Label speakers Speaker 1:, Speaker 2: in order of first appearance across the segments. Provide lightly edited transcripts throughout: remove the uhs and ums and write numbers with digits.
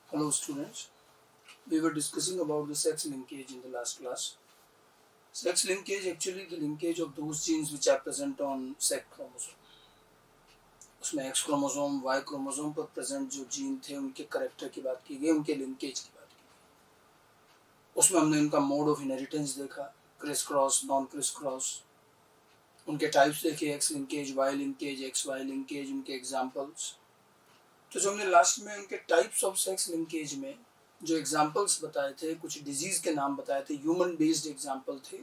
Speaker 1: Hello students, we were discussing about the sex linkage in the last class. Sex linkage actually the linkage of those genes which are present on sex chromosome. उसमें X chromosome, Y chromosome पर present जो gene थे उनके character की बात की गई, उनके लिंकेज की बात की गई। उसमें हमने उनका मोड ऑफ इनहेरिटेंस देखा, Chris cross, non criss cross, उनके टाइप्स देखे, X linkage, Y linkage, XY linkage, उनके एग्जाम्पल्स। तो जो हमने लास्ट में उनके टाइप्स ऑफ सेक्स लिंकेज में जो एग्जाम्पल्स बताए थे, कुछ डिजीज के नाम बताए थे, ह्यूमन बेस्ड एग्जाम्पल थे।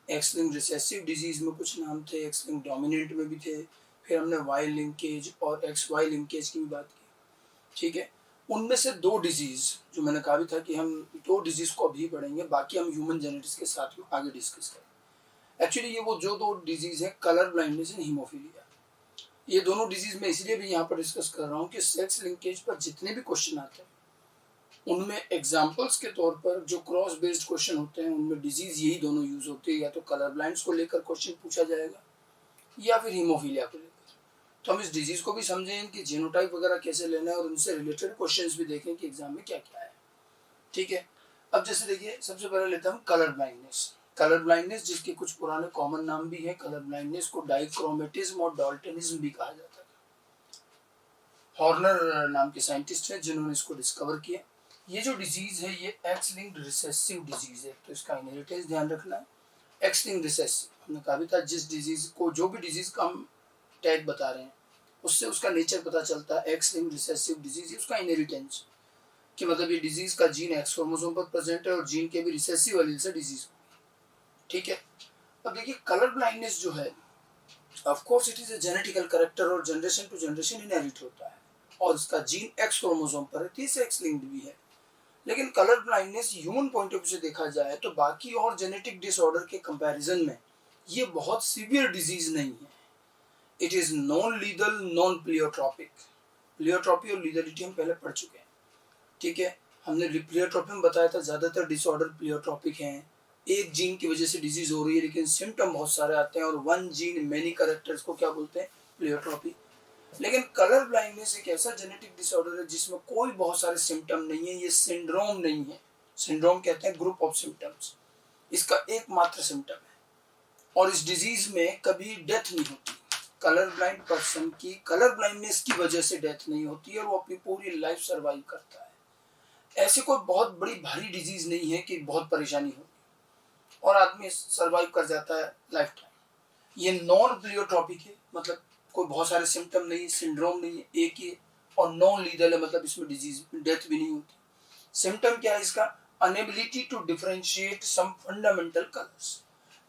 Speaker 1: एक्स लिंक रिसेसिव डिजीज में कुछ नाम थे, एक्स लिंक डोमिनेंट में भी थे, फिर हमने वाई लिंकेज और एक्स वाई लिंकेज की भी बात की। ठीक है, उनमें से दो डिजीज जो मैंने कहा भी था कि हम दो डिजीज को अभी पढ़ेंगे, बाकी हम ह्यूमन जेनेटिक्स के साथ में आगे डिस्कस करेंगे। एक्चुअली ये वो जो दो डिजीज है, कलर ब्लाइंडनेस एंड हीमोफीलिया। ये दोनों डिजीज में इसलिए भी यहाँ पर डिस्कस कर रहा हूँ कि सेक्स लिंकेज पर जितने भी क्वेश्चन आते हैं उनमें एग्जाम्पल्स के तौर पर जो क्रॉस बेस्ड क्वेश्चन होते हैं उनमें डिजीज यही दोनों यूज होती है। या तो कलर ब्लाइंड्स को लेकर क्वेश्चन पूछा जाएगा या फिर हीमोफीलिया को लेकर। तो हम इस डिजीज को भी समझें, इनकी जीनोटाइप वगैरह कैसे लेना है और उनसे रिलेटेड क्वेश्चंस भी देखें कि एग्जाम में क्या क्या है। ठीक है, अब जैसे देखिए सबसे पहले लेता हूँ कलर ब्लाइंडनेस। कलर ब्लाइंडनेस जिसके कुछ पुराने कॉमन नाम भी है, कलर ब्लाइंडनेस को डाइक्रोमेटिज्म और डाल्टनिज्म भी कहा जाता है। हॉर्नर नाम के साइंटिस्ट हैं जिन्होंने इसको डिस्कवर किया। ये जो डिजीज है ये एक्स लिंक्ड रिसेसिव डिजीज है, तो इसका इनहेरिटेंस ध्यान रखना है। एक्स लिंक्ड रिसेसिव हमने कहा भी था, जिस डिजीज को जो भी डिजीज का हम टैग बता रहे हैं उससे उसका नेचर पता चलता है। एक्स लिंक्ड रिसेसिव डिजीज उसका इनहेरिटेंस कि मतलब ये डिजीज का जीन एक्स क्रोमोसोम पर प्रेजेंट है और जीन के भी रिसेसिव एलील से डिजीज होगी। ठीक है, अब देखिए कलर ब्लाइंडनेस जो है of course it is a genetical character और जनरेशन टू जनरेशन इनहेरिट होता है और इसका जीन एक्स क्रोमोसोम पर है, तो एक्स लिंक्ड भी है। लेकिन colour blindness human point of view से देखा जाए तो बाकी और जेनेटिक डिसऑर्डर के कंपैरिजन में ये बहुत सीवियर डिजीज नहीं है। It is non लीदल, non pleiotropic. Pleiotropy और लीदलिटी हम पहले पढ़ चुके हैं। ठीक है, हमने प्लियोट्रॉपी में बताया था ज्यादातर डिसऑर्डर प्लियोट्रॉपिक हैं, एक जीन की वजह से डिजीज हो रही है लेकिन सिम्टम बहुत सारे आते हैं और वन जीन मेनी कैरेक्टर्स को क्या बोलते हैं, प्लियोट्रॉपी। लेकिन कलर ब्लाइंडनेस एक ऐसा जेनेटिक डिसऑर्डर है जिसमें कोई बहुत सारे सिम्टम नहीं है, ये सिंड्रोम नहीं है। सिंड्रोम कहते हैं ग्रुप ऑफ सिम्टम्स, इसका एकमात्र सिम्टम है और इस डिजीज में कभी डेथ नहीं होती। कलर ब्लाइंड पर्सन की कलर ब्लाइंडनेस की वजह से डेथ नहीं होती और वो अपनी पूरी लाइफ सर्वाइव करता है। ऐसी कोई बहुत बड़ी भारी डिजीज नहीं है कि बहुत परेशानी होगी और आदमी सर्वाइव कर जाता है लाइफ टाइम। ये नॉन प्लियोट्रॉपिक है, मतलब कोई बहुत सारे सिम्टम नहीं, सिंड्रोम नहीं है, एक ही, और नॉन लीदल है, मतलब इसमें डिजीज डेथ भी नहीं होती। सिम्टम क्या है इसका, inability to differentiate some fundamental colours.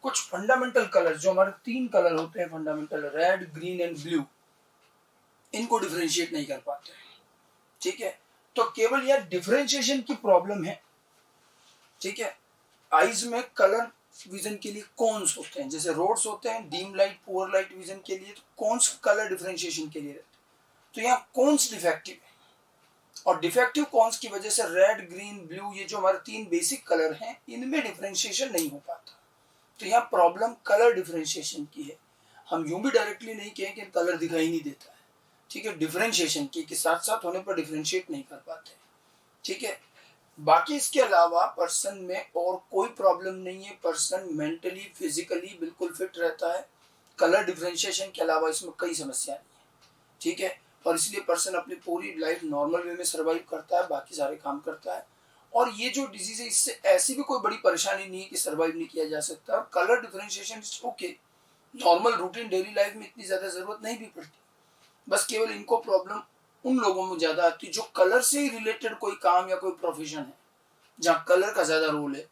Speaker 1: कुछ फंडामेंटल कलर जो हमारे तीन कलर होते हैं fundamental, red, green and blue, इनको डिफरेंशिएट नहीं कर पाते। ठीक है, तो केवल यह डिफरेंशिएशन की प्रॉब्लम है। ठीक है, आईज में कलर विजन के लिए कॉन्स होते हैं, जैसे रोड्स होते हैं dim light, poor light vision के लिए, तो कॉन्स कलर डिफरेंशिएशन के लिए रहते हैं। तो यहाँ कॉन्स डिफेक्टिव है और डिफेक्टिव कॉन्स की वजह से रेड, ग्रीन, ब्लू, ये जो हमारे तीन बेसिक कलर हैं इनमें डिफरेंशिएशन नहीं हो पाता। तो यहाँ प्रॉब्लम कलर डिफरेंशिएशन की है। हम यूं भी डायरेक्टली नहीं कहें कि कलर दिखाई नहीं देता है। ठीक है, डिफरेंशिएशन की के साथ साथ होने पर डिफरेंशिएट नहीं कर पाते। ठीक है, बाकी इसके अलावा पर्सन में और कोई प्रॉब्लम नहीं है, पर्सन मेंटली फिजिकली बिल्कुल फिट रहता है। कलर डिफरेंशिएशन के अलावा इसमें कई समस्याएं नहीं है। ठीक है, और इसलिए पर्सन अपनी पूरी लाइफ नॉर्मल वे में सर्वाइव करता है, बाकी सारे काम करता है। और ये जो डिजीज है इससे ऐसी भी कोई बड़ी परेशानी नहीं है कि सर्वाइव नहीं किया जा सकता। और colour differentiation is okay, normal routine daily life में इतनी ज्यादा जरूरत नहीं भी पड़ती। बस केवल इनको प्रॉब्लम उन लोगों में ज्यादा आती है जो कलर से ही रिलेटेड कोई काम या कोई प्रोफेशन है जहाँ कलर का ज्यादा रोल है।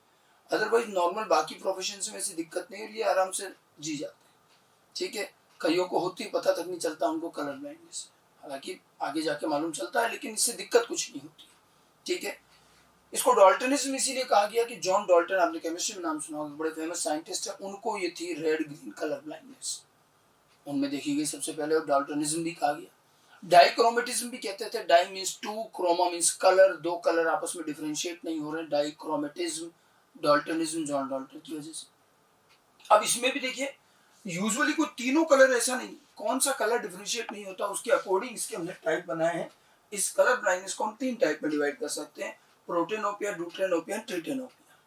Speaker 1: अदरवाइज नॉर्मल बाकी प्रोफेशन में ऐसी दिक्कत नहीं है, ये आराम से जी जाते हैं। ठीक है, कईयों को होती पता तक नहीं चलता उनको कलर ब्लाइंडनेस, हालांकि आगे जाके मालूम चलता है, लेकिन इससे दिक्कत कुछ नहीं होती। ठीक है, इसको डाल्टनिज्म इसीलिए कहा गया कि जॉन डाल्टन, आपने केमिस्ट्री में नाम सुना होगा, बड़े फेमस साइंटिस्ट है, उनको ये थी रेड ग्रीन कलर ब्लाइंडनेस, उनमें देखी गई सबसे पहले, और डाल्टनिज्म भी कहा गया। डाइक्रोमेटिज्म भी कहते थे, di means two, chroma means colour, दो कलर आपस में डिफरेंशिएट नहीं हो रहे, डाइक्रोमेटिज्म, डाल्टनिज्म जॉन डाल्टन की वजह से। अब इसमें भी देखिए यूजुअली कोई तीनों कलर ऐसा नहीं, कौन सा कलर डिफरेंशिएट नहीं होता उसके अकॉर्डिंग इसके हमने टाइप बनाए हैं। इस कलर ब्लाइंडनेस को हम 3 टाइप में डिवाइड कर सकते हैं, प्रोटेनोपिया, ड्यूटेनोपिया, ट्रिटेनोपिया।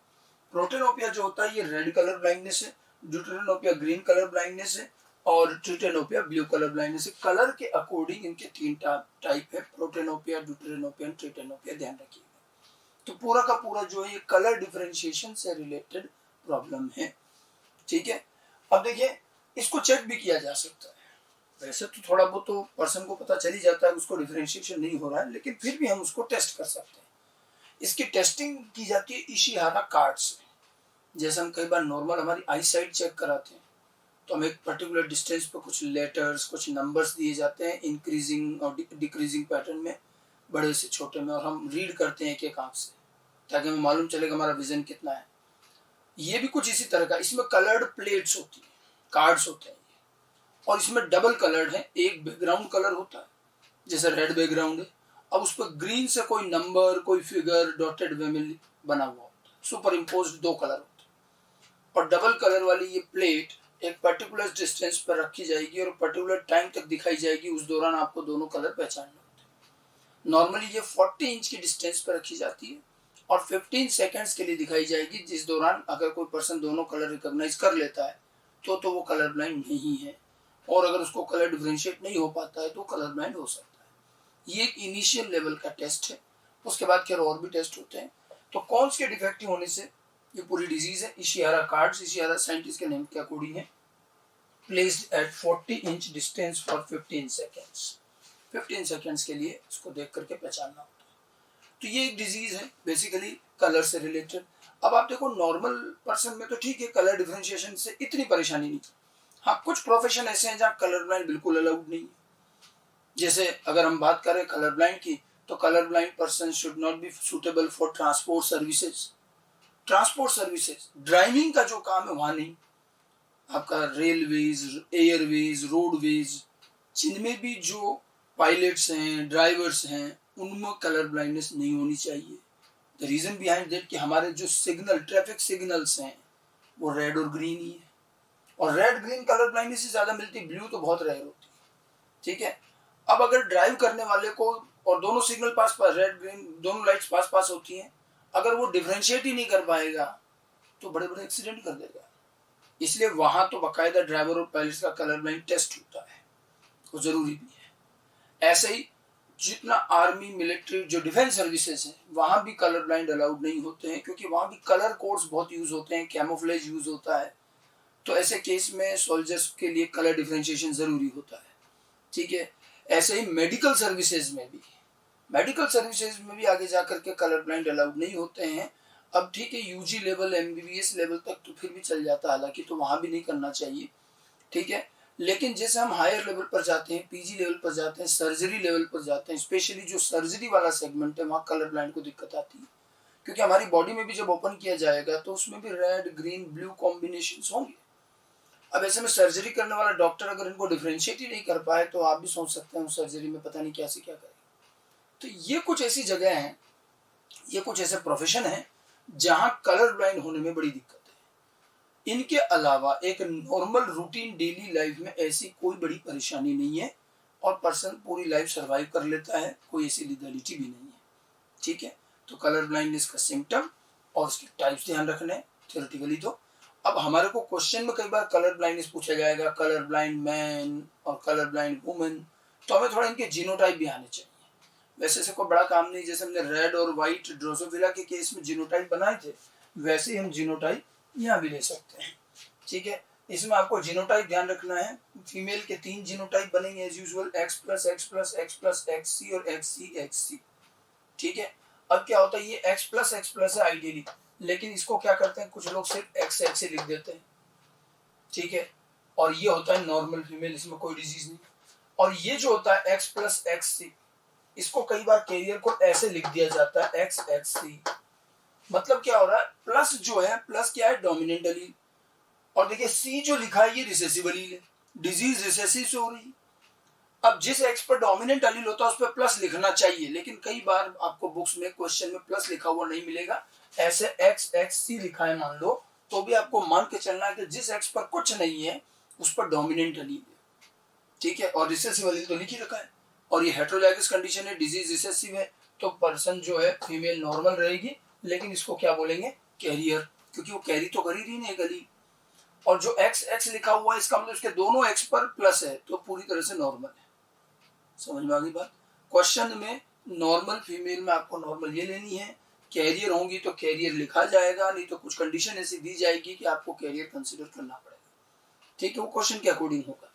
Speaker 1: प्रोटेनोपिया जो होता है ये रेड कलर ब्लाइंडनेस है, ड्यूटेनोपिया ग्रीन कलर ब्लाइंडनेस है और ट्रिटेनोपिया ब्लू कलर ब्लाइंडनेस है। कलर के अकॉर्डिंग इनके 3 टाइप है, प्रोटेनोपिया, ड्यूटेनोपिया, ट्रिटेनोपिया, ध्यान रखिएगा। तो पूरा का पूरा जो है ये कलर डिफरेंशिएशन से रिलेटेड प्रॉब्लम है, ठीक है। अब देखिए इसको चेक भी किया जा सकता है, वैसे तो थोड़ा बहुत तो पर्सन को पता चल ही जाता है उसको डिफरेंशिएशन नहीं हो रहा है, लेकिन फिर भी हम उसको टेस्ट कर सकते हैं। इसकी टेस्टिंग की जाती है इशिहारा कार्ड से। जैसे हम कई बार नॉर्मल हमारी आई साइट चेक कराते हैं तो हम एक पर्टिकुलर डिस्टेंस पर कुछ लेटर्स, कुछ नंबर्स दिए जाते हैं इंक्रीजिंग और डिक्रीजिंग पैटर्न में, बड़े से छोटे में, और हम रीड करते हैं एक एक आंख से ताकि हमें मालूम चलेगा हमारा विजन कितना है। ये भी कुछ इसी तरह का, इसमें कलर्ड प्लेट्स होती है, कार्ड्स होते हैं और इसमें डबल कलर्ड है। एक बैकग्राउंड कलर होता है जैसे रेड बैकग्राउंड है, अब उस पर ग्रीन से कोई नंबर, कोई फिगर डॉटेड वे में बना हुआ होता है, सुपर इम्पोज्ड 2 कलर होते हैं। और डबल कलर वाली ये प्लेट एक पर्टिकुलर डिस्टेंस पर रखी जाएगी और पर्टिकुलर टाइम तक दिखाई जाएगी, उस दौरान आपको दोनों कलर पहचानने होते हैं। नॉर्मली ये 40 इंच की डिस्टेंस पर रखी जाती है और 15 सेकेंड्स के लिए दिखाई जाएगी, जिस दौरान अगर कोई पर्सन दोनों कलर रिकॉग्नाइज कर लेता है तो वो कलर ब्लाइंड नहीं है, और अगर उसको कलर डिफरेंशिएट नहीं हो पाता है तो कलर ब्लाइंड हो सकता है। ये एक इनिशियल लेवल का टेस्ट है, उसके बाद खैर और भी टेस्ट होते हैं। तो कौन के डिफेक्टिव होने से ये पूरी डिजीज है। इशिहारा कार्ड्स, इशिहारा साइंटिस्ट के नेम के अकॉर्डिंग है, placed at 40 inch distance for 15 seconds. 15 seconds के लिए इसको देख करके पहचानना होता है। तो ये एक डिजीज है बेसिकली कलर से रिलेटेड। अब आप देखो नॉर्मल पर्सन में तो ठीक है, कलर डिफरेंशिएशन से इतनी परेशानी नहीं। हाँ, कुछ प्रोफेशन ऐसे हैं जहाँ कलर ब्लाइंड बिल्कुल अलाउड नहीं है। जैसे अगर हम बात करें कलर ब्लाइंड की, तो colour blind person should not be suitable for transport services. Transport services, driving का जो काम है वहां नहीं, आपका रेलवेज, एयरवेज, रोडवेज, जिनमें भी जो पायलट्स हैं, ड्राइवर्स हैं, उनमें कलर ब्लाइंडनेस नहीं होनी चाहिए। द रीजन बिहाइंड दैट कि हमारे जो सिग्नल, ट्रैफिक सिग्नल्स हैं वो रेड और ग्रीन ही है, और रेड ग्रीन कलर ब्लाइंडनेस से ज्यादा मिलती, ब्लू तो बहुत रेयर होती है, ठीक है। अब अगर ड्राइव करने वाले को और दोनों सिग्नल पास पास, रेड ग्रीन दोनों लाइट्स पास पास होती हैं, अगर वो डिफरेंशिएट ही नहीं कर पाएगा तो बड़े बड़े एक्सीडेंट कर देगा। इसलिए वहां तो बाकायदा ड्राइवर और पायलट्स का कलर ब्लाइंड टेस्ट होता है, वो जरूरी भी है। ऐसे ही जितना आर्मी, मिलिट्री, जो डिफेंस सर्विसेज हैं वहां भी कलर ब्लाइंड अलाउड नहीं होते हैं, क्योंकि वहां भी कलर कोड्स बहुत यूज होते हैं, कैमोफ्लेज यूज होता है। तो ऐसे केस में सोल्जर्स के लिए कलर डिफरेंशिएशन जरूरी होता है, ठीक है। ऐसे ही मेडिकल सर्विसेज में भी आगे जाकर के कलर ब्लाइंड अलाउड नहीं होते हैं। अब ठीक है, यूजी लेवल, एमबीबीएस लेवल तक तो फिर भी चल जाता है, हालांकि तो वहां भी नहीं करना चाहिए, ठीक है। लेकिन जैसे हम हायर लेवल पर जाते हैं, पीजी लेवल पर जाते हैं, सर्जरी लेवल पर जाते हैं, स्पेशली जो सर्जरी वाला सेगमेंट है वहाँ कलर ब्लाइंड को दिक्कत आती है, क्योंकि हमारी बॉडी में भी जब ओपन किया जाएगा तो उसमें भी रेड, ग्रीन, ब्लू कॉम्बिनेशन होंगे। अब ऐसे में सर्जरी करने वाला डॉक्टर अगर इनको डिफरेंशिएट ही नहीं कर पाए तो आप भी सोच सकते हैं उस सर्जरी में पता नहीं क्या से क्या करें। तो ये कुछ ऐसी जगह हैं, ये कुछ ऐसे प्रोफेशन हैं जहां कलर ब्लाइंड होने में बड़ी दिक्कत है। इनके अलावा एक नॉर्मल रूटीन डेली लाइफ में ऐसी कोई बड़ी परेशानी नहीं है और पर्सन पूरी लाइफ सर्वाइव कर लेता है, कोई ऐसी लीगलिटी भी नहीं है, ठीक है। तो कलर ब्लाइंडनेस का सिम्टम और उसके टाइप्स ध्यान रखने थ्योरेटिकली। तो अब हमारे को क्वेश्चन में कई बार कलर ब्लाइंडनेस पूछा जाएगा, कलर ब्लाइंड मैन और कलर ब्लाइंड वुमेन, तो हमें थोड़ा इनके जीनोटाइप भी आने चाहिए। वैसे ऐसे कोई बड़ा काम नहीं, जैसे हमने रेड और व्हाइट ड्रोसोफिला के केस में जीनोटाइप बनाए थे, वैसे ही हम जीनोटाइप यहाँ भी ले सकते हैं, ठीक है। इसमें आपको जीनोटाइप ध्यान रखना है, फीमेल के 3 जीनोटाइप बनेंगे एज यूजुअल, X+X+X+Xc और XC, ठीक है। अब क्या होता है, ये X+X+ है आइडियली, लेकिन इसको क्या करते हैं कुछ लोग सिर्फ XX से लिख देते हैं, ठीक है। और ये होता है नॉर्मल फीमेल, इसमें कोई डिजीज नहीं। और ये जो होता है X+XC, इसको कई बार कैरियर को ऐसे लिख दिया जाता है XXC। मतलब क्या हो रहा है, प्लस जो है, प्लस क्या है, डोमिनेंट एलील, और देखिए सी जो लिखा है ये रिसेसिव एलील है, डिजीज रिसेसिव से हो रही है। अब जिस एक्स पर डोमिनेंट एलील होता है उस पर प्लस लिखना चाहिए, लेकिन कई बार आपको बुक्स में क्वेश्चन में प्लस लिखा हुआ नहीं मिलेगा, ऐसे XXC लिखा है मान लो, तो भी आपको मान के चलना है कि जिस एक्स पर कुछ नहीं है उस पर डोमिनेंट एलील है, ठीक है। और रिसेसिव एलील तो लिख ही रखा है, और ये हेटेरोजाइगस कंडीशन है, डिजीज रिसेसिव है, तो पर्सन जो है फीमेल नॉर्मल रहेगी, लेकिन इसको क्या बोलेंगे, कैरियर, क्योंकि वो कैरी तो कर ही रही नहीं गली। और जो एक्स एक्स लिखा हुआ है इसका मतलब उसके दोनों एक्स पर प्लस है, तो पूरी तरह से नॉर्मल है। समझ में आ गई बात। क्वेश्चन में नॉर्मल फीमेल में आपको नॉर्मल ये लेनी है, कैरियर होंगी तो कैरियर लिखा जाएगा, नहीं तो कुछ कंडीशन ऐसी दी जाएगी कि आपको कैरियर कंसीडर करना पड़ेगा। ठीक है, वो क्वेश्चन के अकॉर्डिंग होगा।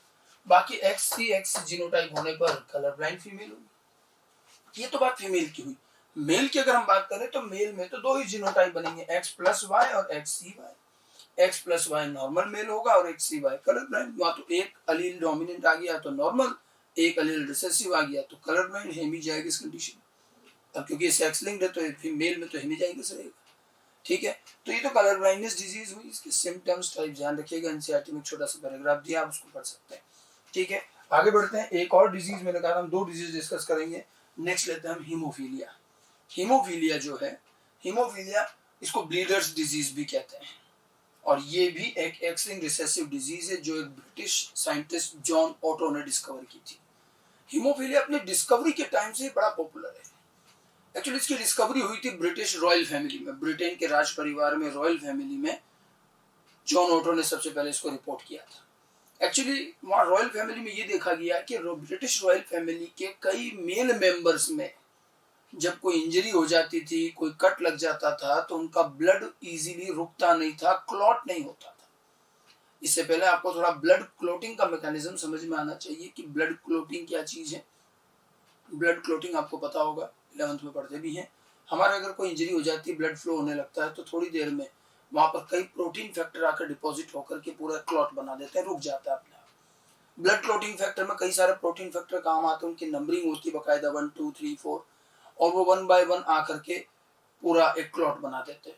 Speaker 1: बाकी एक्स सी एक्स जीनोटाइप होने पर कलर ब्लाइंड फीमेल होगी। ये तो बात फीमेल की हुई। मेल की अगर हम बात करें तो मेल में तो दो ही जीनोटाइप बनेंगे, एक्स प्लस वाई और X C Y. X plus Y normal male होगा और X C Y colour blind. वहां तो एक अलील डोमिनेंट आ गया तो नॉर्मल, एक अलील रिसेसिव आ गया तो कलर ब्लाइंड, हेमीजाइगस कंडीशन। अब क्योंकि सेक्स लिंक्ड है तो फीमेल में तो हेमीजाइगस रहेगा। ठीक है, तो ये तो कलर ब्लाइंडनेस डिजीज हुई। इसके सिम्टम्स टाइप ध्यान रखिएगा, एनसीईआरटी में छोटा सा पैराग्राफ दिया, आप उसको पढ़ सकते हैं। ठीक है, आगे बढ़ते हैं। एक और डिजीज मैंने कहा हम दो डिजीज डिस्कस करेंगे। नेक्स्ट लेते हैं हम हीमोफीलिया। हीमोफीलिया जो है, हीमोफीलिया इसको ब्लीडर्स डिजीज भी कहते हैं, और ये भी एक एक्स लिंक्ड रिसेसिव डिजीज है जो एक ब्रिटिश साइंटिस्ट जॉन ऑटो ने डिस्कवर की थी। हीमोफीलिया अपनी डिस्कवरी के टाइम से बड़ा पॉपुलर है। एक्चुअली इसकी डिस्कवरी हुई थी ब्रिटिश रॉयल फैमिली में, ब्रिटेन के राज परिवार में, रॉयल फैमिली में जॉन ऑटो ने सबसे पहले इसको रिपोर्ट किया था। एक्चुअली वहाँ रॉयल फैमिली में ये देखा गया कि ब्रिटिश रॉयल फैमिली के कई मेल मेंबर्स में जब कोई इंजरी हो जाती थी, कोई कट लग जाता था, तो उनका ब्लड इजीली रुकता नहीं था, क्लॉट नहीं होता था। इससे पहले आपको थोड़ा ब्लड क्लोटिंग का मैकेनिज्म समझ में आना चाहिए कि ब्लड क्लोटिंग क्या चीज है। ब्लड क्लोटिंग आपको पता होगा, 11th में पढ़ते भी हैं। हमारा अगर कोई इंजरी हो जाती है, ब्लड फ्लो होने लगता है, तो थोड़ी देर में वहां पर कई प्रोटीन फैक्टर आकर डिपॉजिट होकर के पूरा क्लॉट बना देते हैं, रुक जाता है अपने आप। ब्लड क्लोटिंग फैक्टर में कई सारे प्रोटीन फैक्टर काम आते हैं, उनकी नंबरिंग होती है बकायदा 1 2 3 4, और वो 1 बाय 1 आकर के पूरा एक क्लॉट बना देते हैं।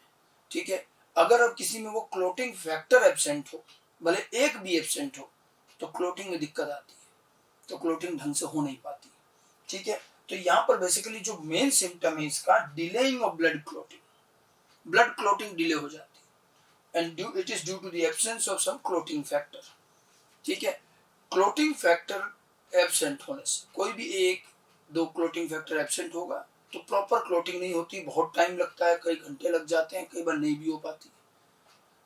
Speaker 1: ठीक है, अगर अब किसी में वो क्लोटिंग फैक्टर एब्सेंट हो, भले एक भी एब्सेंट हो, तो क्लोटिंग में दिक्कत आती है, तो क्लोटिंग ढंग से हो नहीं पाती। ठीक है, तो यहाँ पर बेसिकली जो मेन सिम्टम है इसका, delaying of blood clotting, blood clotting delay हो जाती है, and it is due to the absence of some clotting factor. ठीक है, क्लोटिंग फैक्टर एब्सेंट होने से, कोई भी एक दो क्लोटिंग फैक्टर एब्सेंट होगा तो प्रॉपर क्लोटिंग नहीं होती, बहुत टाइम लगता है, कई घंटे लग जाते हैं, कई बार नहीं भी हो पाती।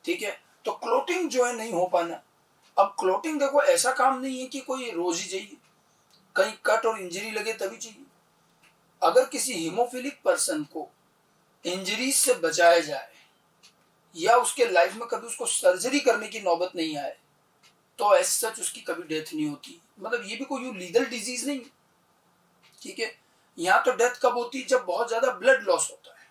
Speaker 1: ठीक है, तो क्लोटिंग जो है नहीं हो पाना। अब क्लोटिंग देखो ऐसा काम नहीं है कि कोई रोज ही चाहिए, कहीं कट और इंजरी लगे तभी चाहिए। अगर किसी हीमोफिलिक पर्सन को इंजरी से बचाया जाए, या उसके लाइफ में कभी उसको सर्जरी करने की नौबत नहीं आए, तो एज सच उसकी कभी डेथ नहीं होती। मतलब ये भी कोई लीगल डिजीज नहीं। ठीक है, यहाँ तो डेथ कब होती है, जब बहुत ज्यादा ब्लड लॉस होता है।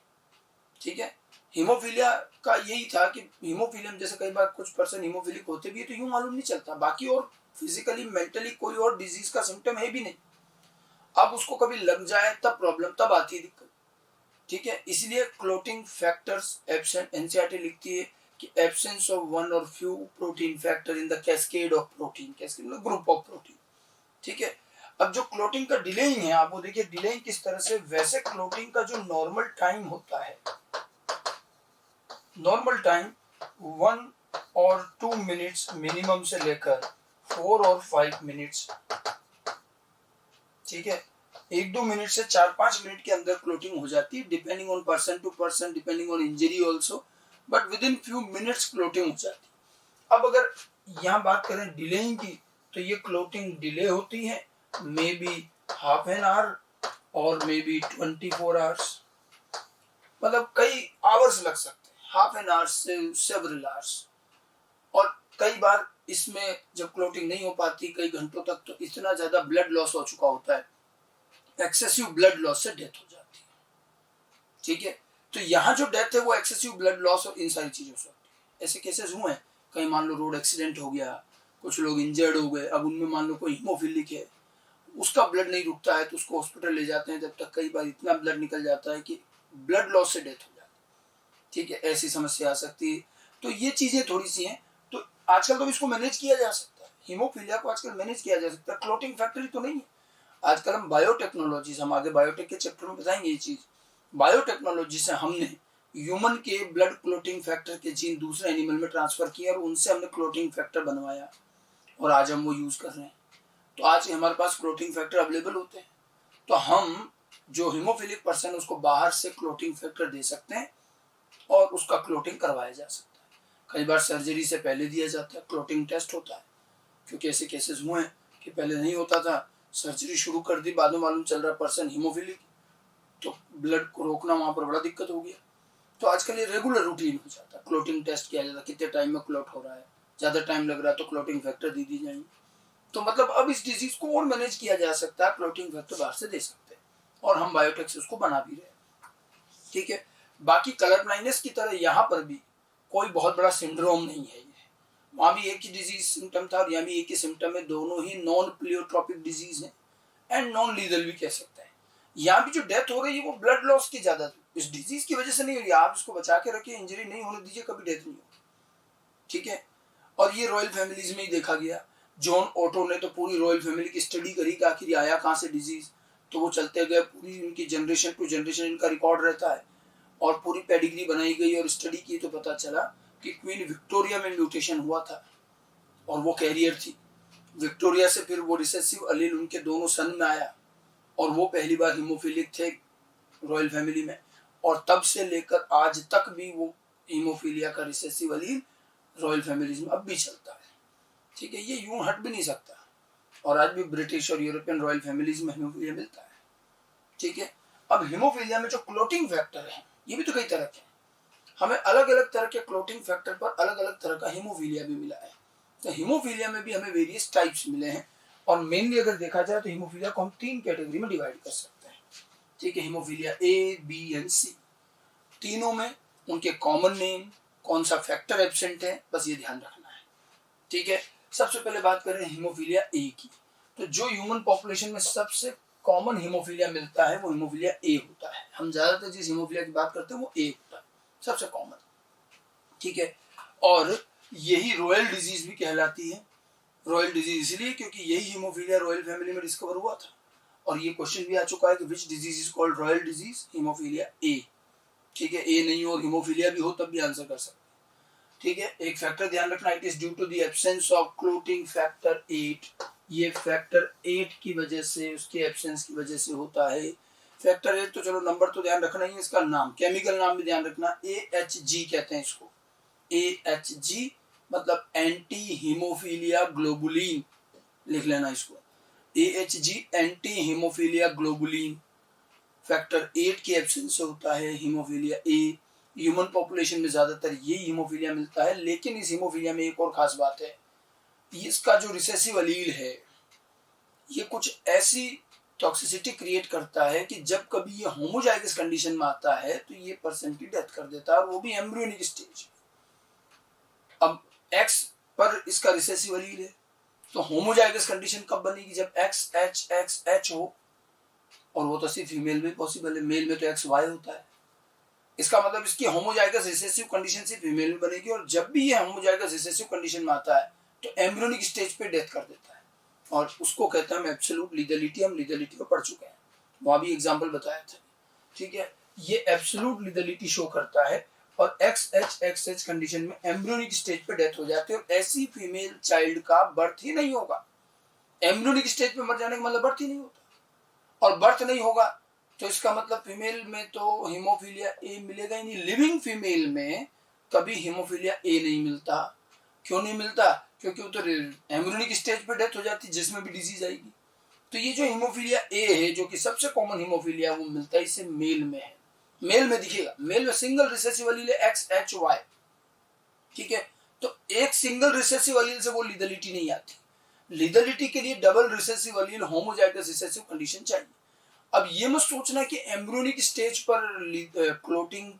Speaker 1: ठीक है, हीमोफीलिया का यही था कि हीमोफीलिया में जैसे कई बार कुछ पर्सन हीमोफिलिक होते भी है तो यूं मालूम नहीं चलता, बाकी और फिजिकली मेंटली कोई और डिजीज का सिम्टम है भी नहीं, अब उसको कभी लग जाए तब प्रॉब्लम, तब आती है दिक्कत। ठीक है, इसलिए क्लोटिंग फैक्टर्स एब्सेंट, एनसीईआरटी लिखती है कि एब्सेंस ऑफ वन और few protein factor in the cascade of protein, cascade मतलब ग्रुप ऑफ प्रोटीन। ठीक है, अब जो क्लोटिंग का डिलेइंग है, आप वो देखिए डिलेइंग किस तरह से। वैसे क्लोटिंग का जो नॉर्मल टाइम होता है, नॉर्मल टाइम 1 और 2 मिनट्स मिनिमम से लेकर 4 और 5 मिनट्स। ठीक है, 1-2 मिनट से 4-5 मिनट के अंदर क्लोटिंग हो जाती है, depending on person to person, depending on injury also, but within few minutes clotting हो जाती है। अब अगर यहाँ बात करें डिलेइंग की, तो ये क्लोटिंग डिले होती है may be half an hour और मे बी 24 आवर्स, मतलब कई आवर्स लग सकते हैं, हाफ एन आवर से सेवरल आवर्स। और कई बार इसमें जब क्लोटिंग नहीं हो पाती कई घंटों तक, तो इतना ज्यादा ब्लड लॉस हो चुका होता है, एक्सेसिव ब्लड लॉस से डेथ हो जाती है। ठीक है, तो यहाँ जो डेथ है वो एक्सेसिव ब्लड लॉस और इन सारी चीजों से होती है। ऐसे केसेस हुए हैं, कहीं मान लो रोड एक्सीडेंट हो गया, कुछ लोग इंजर्ड हो गए, अब उनमें मान लो कोई हीमोफिलिक है, उसका ब्लड नहीं रुकता है तो उसको हॉस्पिटल ले जाते हैं, जब तक कई बार इतना ब्लड निकल जाता है कि ब्लड लॉस से डेथ हो जाती है। ठीक है, ऐसी समस्या आ सकती है। तो ये चीजें थोड़ी सी हैं, तो आजकल तो इसको मैनेज किया जा सकता है, हीमोफीलिया को आजकल मैनेज किया जा सकता है, क्लोटिंग फैक्टर तो नहीं है। आजकल हम बायोटेक्नोलॉजी, हम आगे बायोटेक के चैप्टर में बताएंगे ये चीज, बायोटेक्नोलॉजी से हमने ह्यूमन के ब्लड क्लोटिंग फैक्टर के जीन दूसरे एनिमल में ट्रांसफर किए और उनसे हमने क्लोटिंग फैक्टर बनवाया और आज हम वो यूज कर रहे हैं। तो आज हमारे पास क्लोटिंग फैक्टर अवेलेबल होते हैं, तो हम जो हीमोफिलिक पर्सन है उसको बाहर से क्लोटिंग फैक्टर दे सकते हैं और उसका क्लोटिंग करवाया जा सकता है। कई बार सर्जरी से पहले दिया जाता है, क्लोटिंग टेस्ट होता है, क्योंकि ऐसे केसेस हुए हैं कि पहले नहीं होता था, सर्जरी शुरू कर दी, बाद में मालूम चल रहा पर्सन हीमोफिलिक, तो ब्लड को रोकना वहाँ पर बड़ा दिक्कत हो गया। तो आजकल ये रेगुलर रूटीन हो जाता है, क्लोटिंग टेस्ट किया जाता है, कितने टाइम में क्लोट हो रहा है, ज़्यादा टाइम लग रहा है तो क्लोटिंग फैक्टर दे दी जाएंगे। तो मतलब अब इस डिजीज को और मैनेज किया जा सकता है, क्लोटिंग फैक्टर बाहर से दे सकते हैं और हम बायोटेक से उसको बना भी रहे हैं। ठीक है, बाकी कलर ब्लाइंडनेस की तरह यहाँ पर भी कोई बहुत बड़ा सिंड्रोम नहीं है। वहाँ भी एक ही डिजीज सिम्टम था और यहाँ भी एक ही सिम्टम है, दोनों ही नॉन प्लियोट्रोपिक डिजीज है एंड नॉन लीगल भी कह सकते हैं। यहाँ भी जो डेथ हो रही है वो ब्लड लॉस की ज्यादा इस डिजीज की वजह से नहीं हो रही, आप इसको बचा के रखिए, इंजरी नहीं होने दीजिए, कभी डेथ नहीं होगी। ठीक है, और ये रॉयल फैमिलीज में ही देखा गया। जॉन ऑटो ने तो पूरी रॉयल फैमिली की स्टडी करी कि आखिर आया कहाँ से डिजीज, तो वो चलते गए, पूरी इनकी जनरेशन टू जनरेशन इनका रिकॉर्ड रहता है और पूरी पेडिग्री बनाई गई और स्टडी की तो पता चला कि क्वीन विक्टोरिया में म्यूटेशन हुआ था और वो कैरियर थी। विक्टोरिया से फिर वो रिसेसिव अलील उनके दोनों सन में आया और वो पहली बार हीमोफिलिक थे रॉयल फैमिली में, और तब से लेकर आज तक भी वो हीमोफीलिया का रिसेसिव अलील रॉयल फैमिलीज में अब भी चलता है। ठीक है, ये यूं हट भी नहीं सकता और आज भी ब्रिटिश और यूरोपियन रॉयल फैमिलीज में हीमोफीलिया मिलता है। ठीक है, अब हीमोफीलिया में जो क्लोटिंग फैक्टर है ये भी तो कई तरह के हैं, हमें अलग अलग तरह के क्लोटिंग फैक्टर पर अलग अलग तरह का हीमोफीलिया भी मिला है। तो हीमोफीलिया में भी हमें वेरियस टाइप्स मिले हैं और मेनली अगर देखा जाए तो हीमोफीलिया को हम 3 कैटेगरी में डिवाइड कर सकते हैं। ठीक है, हीमोफीलिया ए, बी एंड सी, तीनों में उनके कॉमन नेम, कौन सा फैक्टर एब्सेंट है, बस ये ध्यान रखना है। ठीक है, सबसे पहले बात करें हीमोफीलिया ए की, तो जो ह्यूमन पॉपुलेशन में सबसे कॉमन हीमोफीलिया मिलता है वो हीमोफीलिया ए होता है। हम ज्यादातर जिस हीमोफीलिया की बात करते हैं वो ए होता है, सबसे कॉमन। ठीक है, और यही रॉयल डिजीज भी कहलाती है। रॉयल डिजीज इसलिए क्योंकि यही हीमोफीलिया रॉयल फैमिली में डिस्कवर हुआ था और ये क्वेश्चन भी आ चुका है कि which disease is called royal disease, haemophilia A. ठीक है, ए नहीं हो और हीमोफीलिया भी हो तब भी आंसर कर सकते हैं। ठीक है, एक फैक्टर ध्यान रखना, it is due to the absence of clotting factor 8। ये फैक्टर 8 की वजह से, उसके एब्सेंस की वजह से होता है। फैक्टर 8 तो चलो नंबर तो ध्यान रखना ही है, इसका नाम, केमिकल नाम भी ध्यान रखना, AHG कहते हैं इसको। AHG मतलब एंटी हीमोफीलिया ग्लोबुलिन, लिख लेना इसको, AHG anti haemophilia globulin factor 8 के एब्सेंस से होता है हीमोफीलिया ए। ह्यूमन पॉपुलेशन में ज्यादातर ये हीमोफीलिया मिलता है, लेकिन इस हीमोफीलिया में एक और खास बात है, इसका जो रिसेसिव अलील है ये कुछ ऐसी टॉक्सिसिटी क्रिएट करता है कि जब कभी ये होमोजाइगस कंडीशन में आता है तो ये पर्सन की डेथ कर देता है, और वो भी एम्ब्रियोनिक स्टेज। अब X पर इसका रिसेसिव अलील है, तो होमोजाइगस कंडीशन कब बनेगी, जब XHXH हो, और वो तो सिर्फ फीमेल में पॉसिबल है, मेल में तो XY होता है। इसका मतलब इसकी होमोजाइगस रिसेसिव कंडीशन सिर्फ फीमेल में बनेगी, और जब भी ये होमोजाइगस रिसेसिव कंडीशन में आता है तो एम्ब्रियोनिक स्टेज पे डेथ कर देता है, और उसको कहते हैं हम एब्सोल्यूट लीगलिटी। हम लीगलिटी में पढ़ चुके हैं, वहां भी एग्जाम्पल बताया था। ठीक है, ये एब्सोल्यूट लीगलिटी शो करता है, और XHXH कंडीशन में एम्ब्रियोनिक स्टेज पे डेथ हो जाती है, और ऐसी फीमेल चाइल्ड का बर्थ ही नहीं होगा। एम्ब्रियोनिक स्टेज पे मर जाने का मतलब बर्थ ही नहीं होता, और बर्थ नहीं होगा तो इसका मतलब फीमेल में तो हीमोफीलिया ए मिलेगा ही नहीं। लिविंग फीमेल में कभी हीमोफीलिया ए नहीं मिलता। क्यों नहीं मिलता, क्योंकि वो तो एम्ब्रियोनिक स्टेज पे डेथ हो जाती है, जिसमें भी डिजीज आएगी। तो ये जो हीमोफीलिया ए है, जो कि सबसे कॉमन हीमोफीलिया, वो मिलता है इसे मेल में है। मेल में दिखेगा, मेल में सिंगल रिसेसिव अलील है XHY। ठीक है, तो एक सिंगल रिसेसिव अलील से वो लीगलिटी नहीं आती। लीगलिटी के लिए डबल रिसेसिव अलील होमोजाइगस रिसेसिव कंडीशन चाहिए। अब ये मत सोचना कि एम्ब्रियोनिक स्टेज पर क्लोटिंग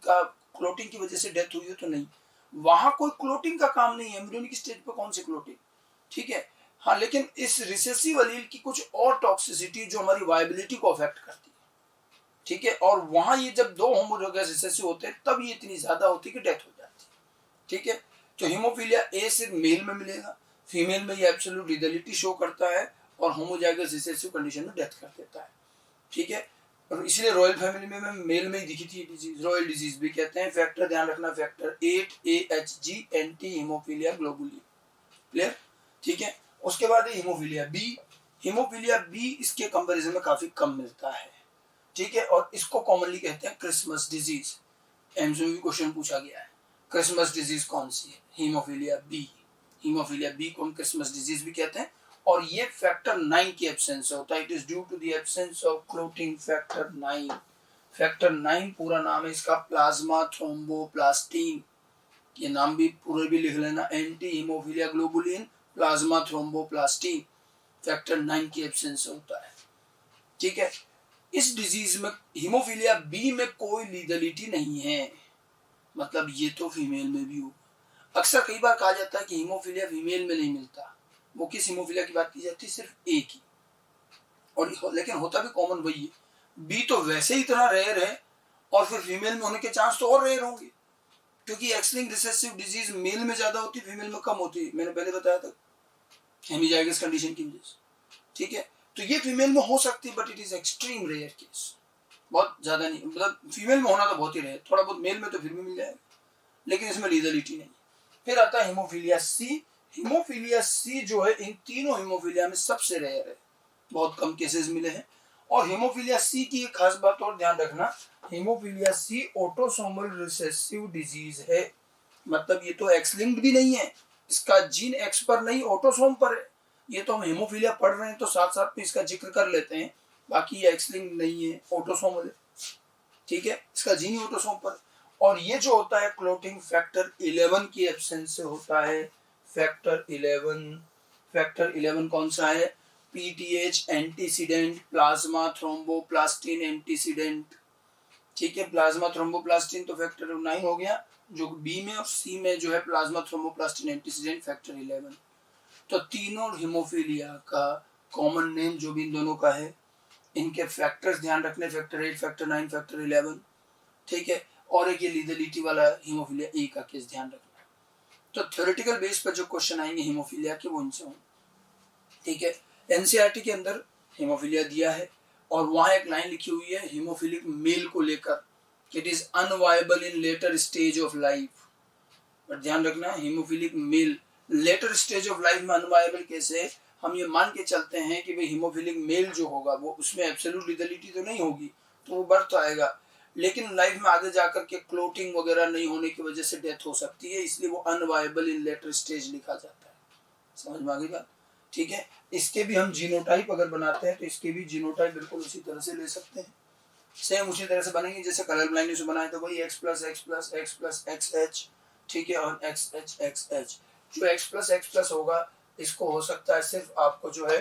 Speaker 1: की वजह से डेथ हुई हो, तो नहीं, वहां कोई क्लोटिंग का काम नहीं है, एम्ब्रियोनिक स्टेज पर कौन सी क्लोटिंग। ठीक है, हाँ, लेकिन इस रिसेसिव अलील की कुछ और टॉक्सिसिटी जो हमारी वायबिलिटी को अफेक्ट करती है। ठीक है, और वहां ये जब दो होमोजाइगस रिसेसिव होते हैं तब ये इतनी ज्यादा होती है कि डेथ हो जाती है। ठीक है, तो हीमोफीलिया ए सिर्फ मेल में मिलेगा, फीमेल में ये एब्सोल्यूट लीगलिटी शो करता है और होमोजाइगस रिसेसिव कंडीशन में डेथ कर देता है। ठीक है, और इसलिए रॉयल फैमिली में मेल में ही दिखी थी डिजीज, रॉयल डिजीज भी कहते हैं। फैक्टर ध्यान रखना, factor 8 AHG anti haemophilia globulin. Clear. ठीक है, उसके बाद हीमोफीलिया बी। हीमोफीलिया बी इसके कंपैरिजन में काफी कम मिलता है, ठीक है। और इसको कॉमनली कहते हैं क्रिसमस डिजीज। एम्स में भी क्वेश्चन पूछा गया है, क्रिसमस डिजीज कौन सी है? Haemophilia B. हीमोफीलिया बी को हम क्रिसमस डिजीज भी कहते हैं। और ये फैक्टर 9 की एब्सेंस से होता है। It is due to the absence of clotting factor 9। Factor 9 पूरा नाम है इसका प्लाज्मा थ्रोम्बोप्लास्टिन। ये नाम भी पूरा भी लिख लेना, anti haemophilia globulin plasma thromboplastin. Factor 9 की एब्सेंस से होता है, ठीक है। इस डिजीज में हीमोफीलिया बी में कोई लीगलिटी नहीं है, मतलब ये तो फीमेल में भी होगा। अक्सर कई बार कहा जाता है कि हीमोफीलिया फीमेल में नहीं मिलता। वो किस हीमोफीलिया की बात की जाती है? सिर्फ ए की। और लेकिन होता भी कॉमन वही है। बी तो वैसे ही इतना रेयर है और फिर फीमेल में होने के चांस तो और रेयर होंगे, क्योंकि X linked recessive disease male में ज्यादा होती है, फीमेल में कम होती है। मैंने पहले बताया था हेमिजाइगस कंडीशन की वजह से, ठीक है। तो ये फीमेल में हो सकती है, but it is extreme rare case, बहुत ज्यादा नहीं। मतलब फीमेल में होना तो बहुत ही रेयर, थोड़ा बहुत मेल में तो फिर भी मिल जाएगा, लेकिन इसमें लीगलिटी नहीं। फिर आता है हीमोफीलिया सी। हीमोफीलिया सी जो है इन तीनों हीमोफीलिया में सबसे रेयर है, बहुत कम केसेस मिले हैं। और हीमोफीलिया सी की एक खास बात और ध्यान रखना, हीमोफीलिया सी ऑटोसोमल रिसेसिव डिजीज है। मतलब ये तो एक्स लिंक्ड भी नहीं है, इसका जीन एक्स पर नहीं ऑटोसोम पर है। ये तो हम हीमोफीलिया पढ़ रहे हैं तो साथ साथ में इसका जिक्र कर लेते हैं, बाकी ये एक्स लिंक्ड नहीं है, ऑटोसोमल है, ठीक है। इसका जीन ही ऑटोसोम पर। और ये जो होता है क्लोटिंग फैक्टर 11 की एब्सेंस से होता है। फैक्टर 11, फैक्टर 11 कौन सा है? PTH antecedent plasma thromboplastin antecedent, ठीक है। प्लाज्मा थ्रोम्बोप्लास्टिन तो फैक्टर 9 हो गया जो बी में, और सी में जो है प्लाज्मा थ्रोम्बोप्लास्टिन एंटीसीडेंट फैक्टर 11। तो तीनों हीमोफीलिया का कॉमन नेम जो भी इन दोनों का है, इनके फैक्टर्स ध्यान रखने, फैक्टर 8, फैक्टर 9, फैक्टर 11, ठीक है। और एक ये लीगलिटी वाला हीमोफीलिया ए का केस ध्यान रखना। तो थ्योरेटिकल बेस पर जो क्वेश्चन आएंगे हीमोफीलिया के वो इनसे होंगे, ठीक है। एनसीईआरटी के अंदर हीमोफीलिया दिया है और वहां एक लाइन लिखी हुई है हीमोफिलिक मेल को लेकर, it is unviable in later stage of life. पर ध्यान रखना haemophilic male later stage of life में अनवायबल कैसे? हम ये मान के चलते हैं कि भाई हीमोफिलिक मेल जो होगा वो उसमें एब्सोल्यूट लीगलिटी तो नहीं होगी, तो वो बर्थ तो आएगा, लेकिन लाइफ में आगे जाकर के क्लोटिंग वगैरह नहीं होने की वजह से डेथ हो सकती है, इसलिए वो अनवायबल इन लेटर स्टेज लिखा जाता है। समझ में आ गई बात, ठीक है। इसके भी हम जीनोटाइप अगर बनाते हैं तो इसके भी जीनोटाइप बिल्कुल उसी तरह से ले सकते हैं, सेम उसी तरह से बनेंगे जैसे कलर ब्लाइंड से बनाए थे, वही x plus x plus x plus x H, ठीक है, और एक्स एच एक्स एच। जो x प्लस होगा इसको हो सकता है सिर्फ आपको जो है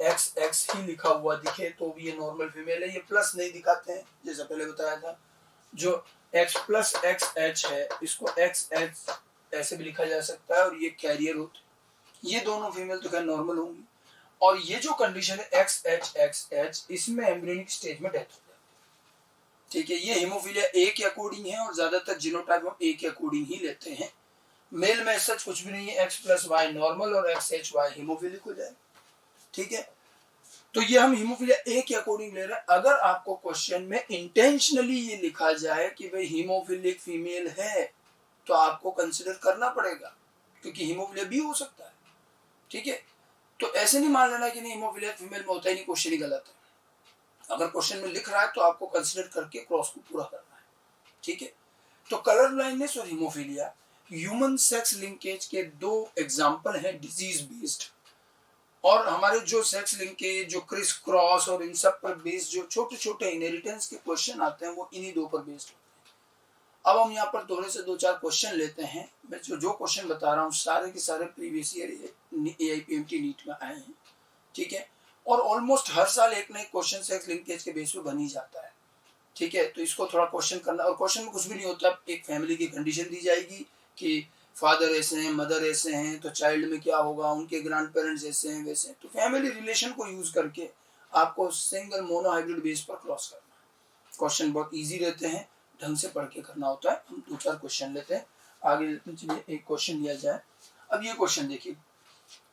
Speaker 1: एक्स एक्स ही लिखा हुआ दिखे तो भी ये नॉर्मल फीमेल है, ये प्लस नहीं दिखाते हैं जैसा पहले बताया था। जो x प्लस एक्स एच है इसको एक्स एच ऐसे भी लिखा जा सकता है, और ये कैरियर होते, ये दोनों फीमेल तो खैर नॉर्मल होंगी। और ये जो कंडीशन है एक्स एच इसमें एम्ब्रियोनिक स्टेज में डेथ हो जाती है, ठीक है। ये हीमोफीलिया ए के अकॉर्डिंग है और ज्यादातर जीनोटाइप हम ए के अकॉर्डिंग ही लेते हैं। मेल में सच कुछ भी नहीं है, एक्स प्लस वाई नॉर्मल और एक्स एच वाई हीमोफिलिक हो जाए, ठीक है। तो ये हम हीमोफीलिया ए के अकॉर्डिंग ले रहे हैं। अगर आपको क्वेश्चन में इंटेंशनली ये लिखा जाए कि भाई हीमोफिलिक फीमेल है तो आपको कंसिडर करना पड़ेगा, क्योंकि हीमोफीलिया बी हो सकता है, ठीक है। तो ऐसे नहीं मान लेना कि नहीं हीमोफीलिया फीमेल में होता ही नहीं, क्वेश्चन ही गलत है। अगर क्वेश्चन में लिख रहा है तो आपको कंसिडर करके क्रॉस को पूरा करना है, ठीक है। तो कलर ब्लाइंडनेस और हीमोफीलिया ह्यूमन सेक्स लिंकेज के दो एग्जांपल हैं डिजीज बेस्ड, और हमारे जो सेक्स लिंकेज जो क्रिस क्रॉस और इन सब पर बेस्ड जो छोटे छोटे इनहेरिटेंस के क्वेश्चन आते हैं वो इन्हीं दो पर बेस्ड होते हैं। अब हम यहाँ पर थोड़े से 2-4 क्वेश्चन लेते हैं। मैं जो क्वेश्चन बता रहा हूँ सारे के सारे प्रीवियस ईयर AIPMT नीट में आए हैं, ठीक है। और ऑलमोस्ट हर साल एक ना एक क्वेश्चन सेक्स लिंकेज के बेस पे बन ही जाता है, ठीक है। तो इसको थोड़ा क्वेश्चन करना, और क्वेश्चन में कुछ भी नहीं होता, एक फैमिली की कंडीशन दी जाएगी कि फादर ऐसे हैं, मदर ऐसे हैं, तो चाइल्ड में क्या होगा, उनके ग्रैंड पेरेंट्स ऐसे हैं वैसे हैं। तो फैमिली रिलेशन को यूज करके आपको सिंगल मोनोहाइब्रिड बेस पर क्रॉस करना है। क्वेश्चन बहुत इजी रहते हैं, ढंग से पढ़ के करना होता है। हम 2-4 क्वेश्चन लेते हैं, आगे चलिए एक क्वेश्चन लिया जाए। अब ये क्वेश्चन देखिए,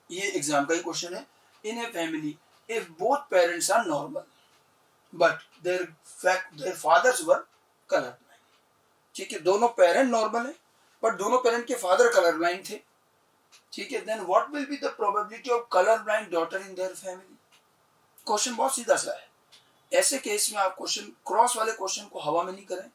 Speaker 1: ये एग्जाम का ही क्वेश्चन है। In a family if both parents are normal but their fathers were colour blind, ठीक है। दोनों पेरेंट नॉर्मल है बट दोनों पेरेंट के फादर कलर ब्लाइंड थे, ठीक है। Then what will be the probability of colour blind daughter in their family. Question बहुत सीधा सा है। ऐसे केस में आप क्वेश्चन क्रॉस वाले क्वेश्चन को हवा में नहीं करें,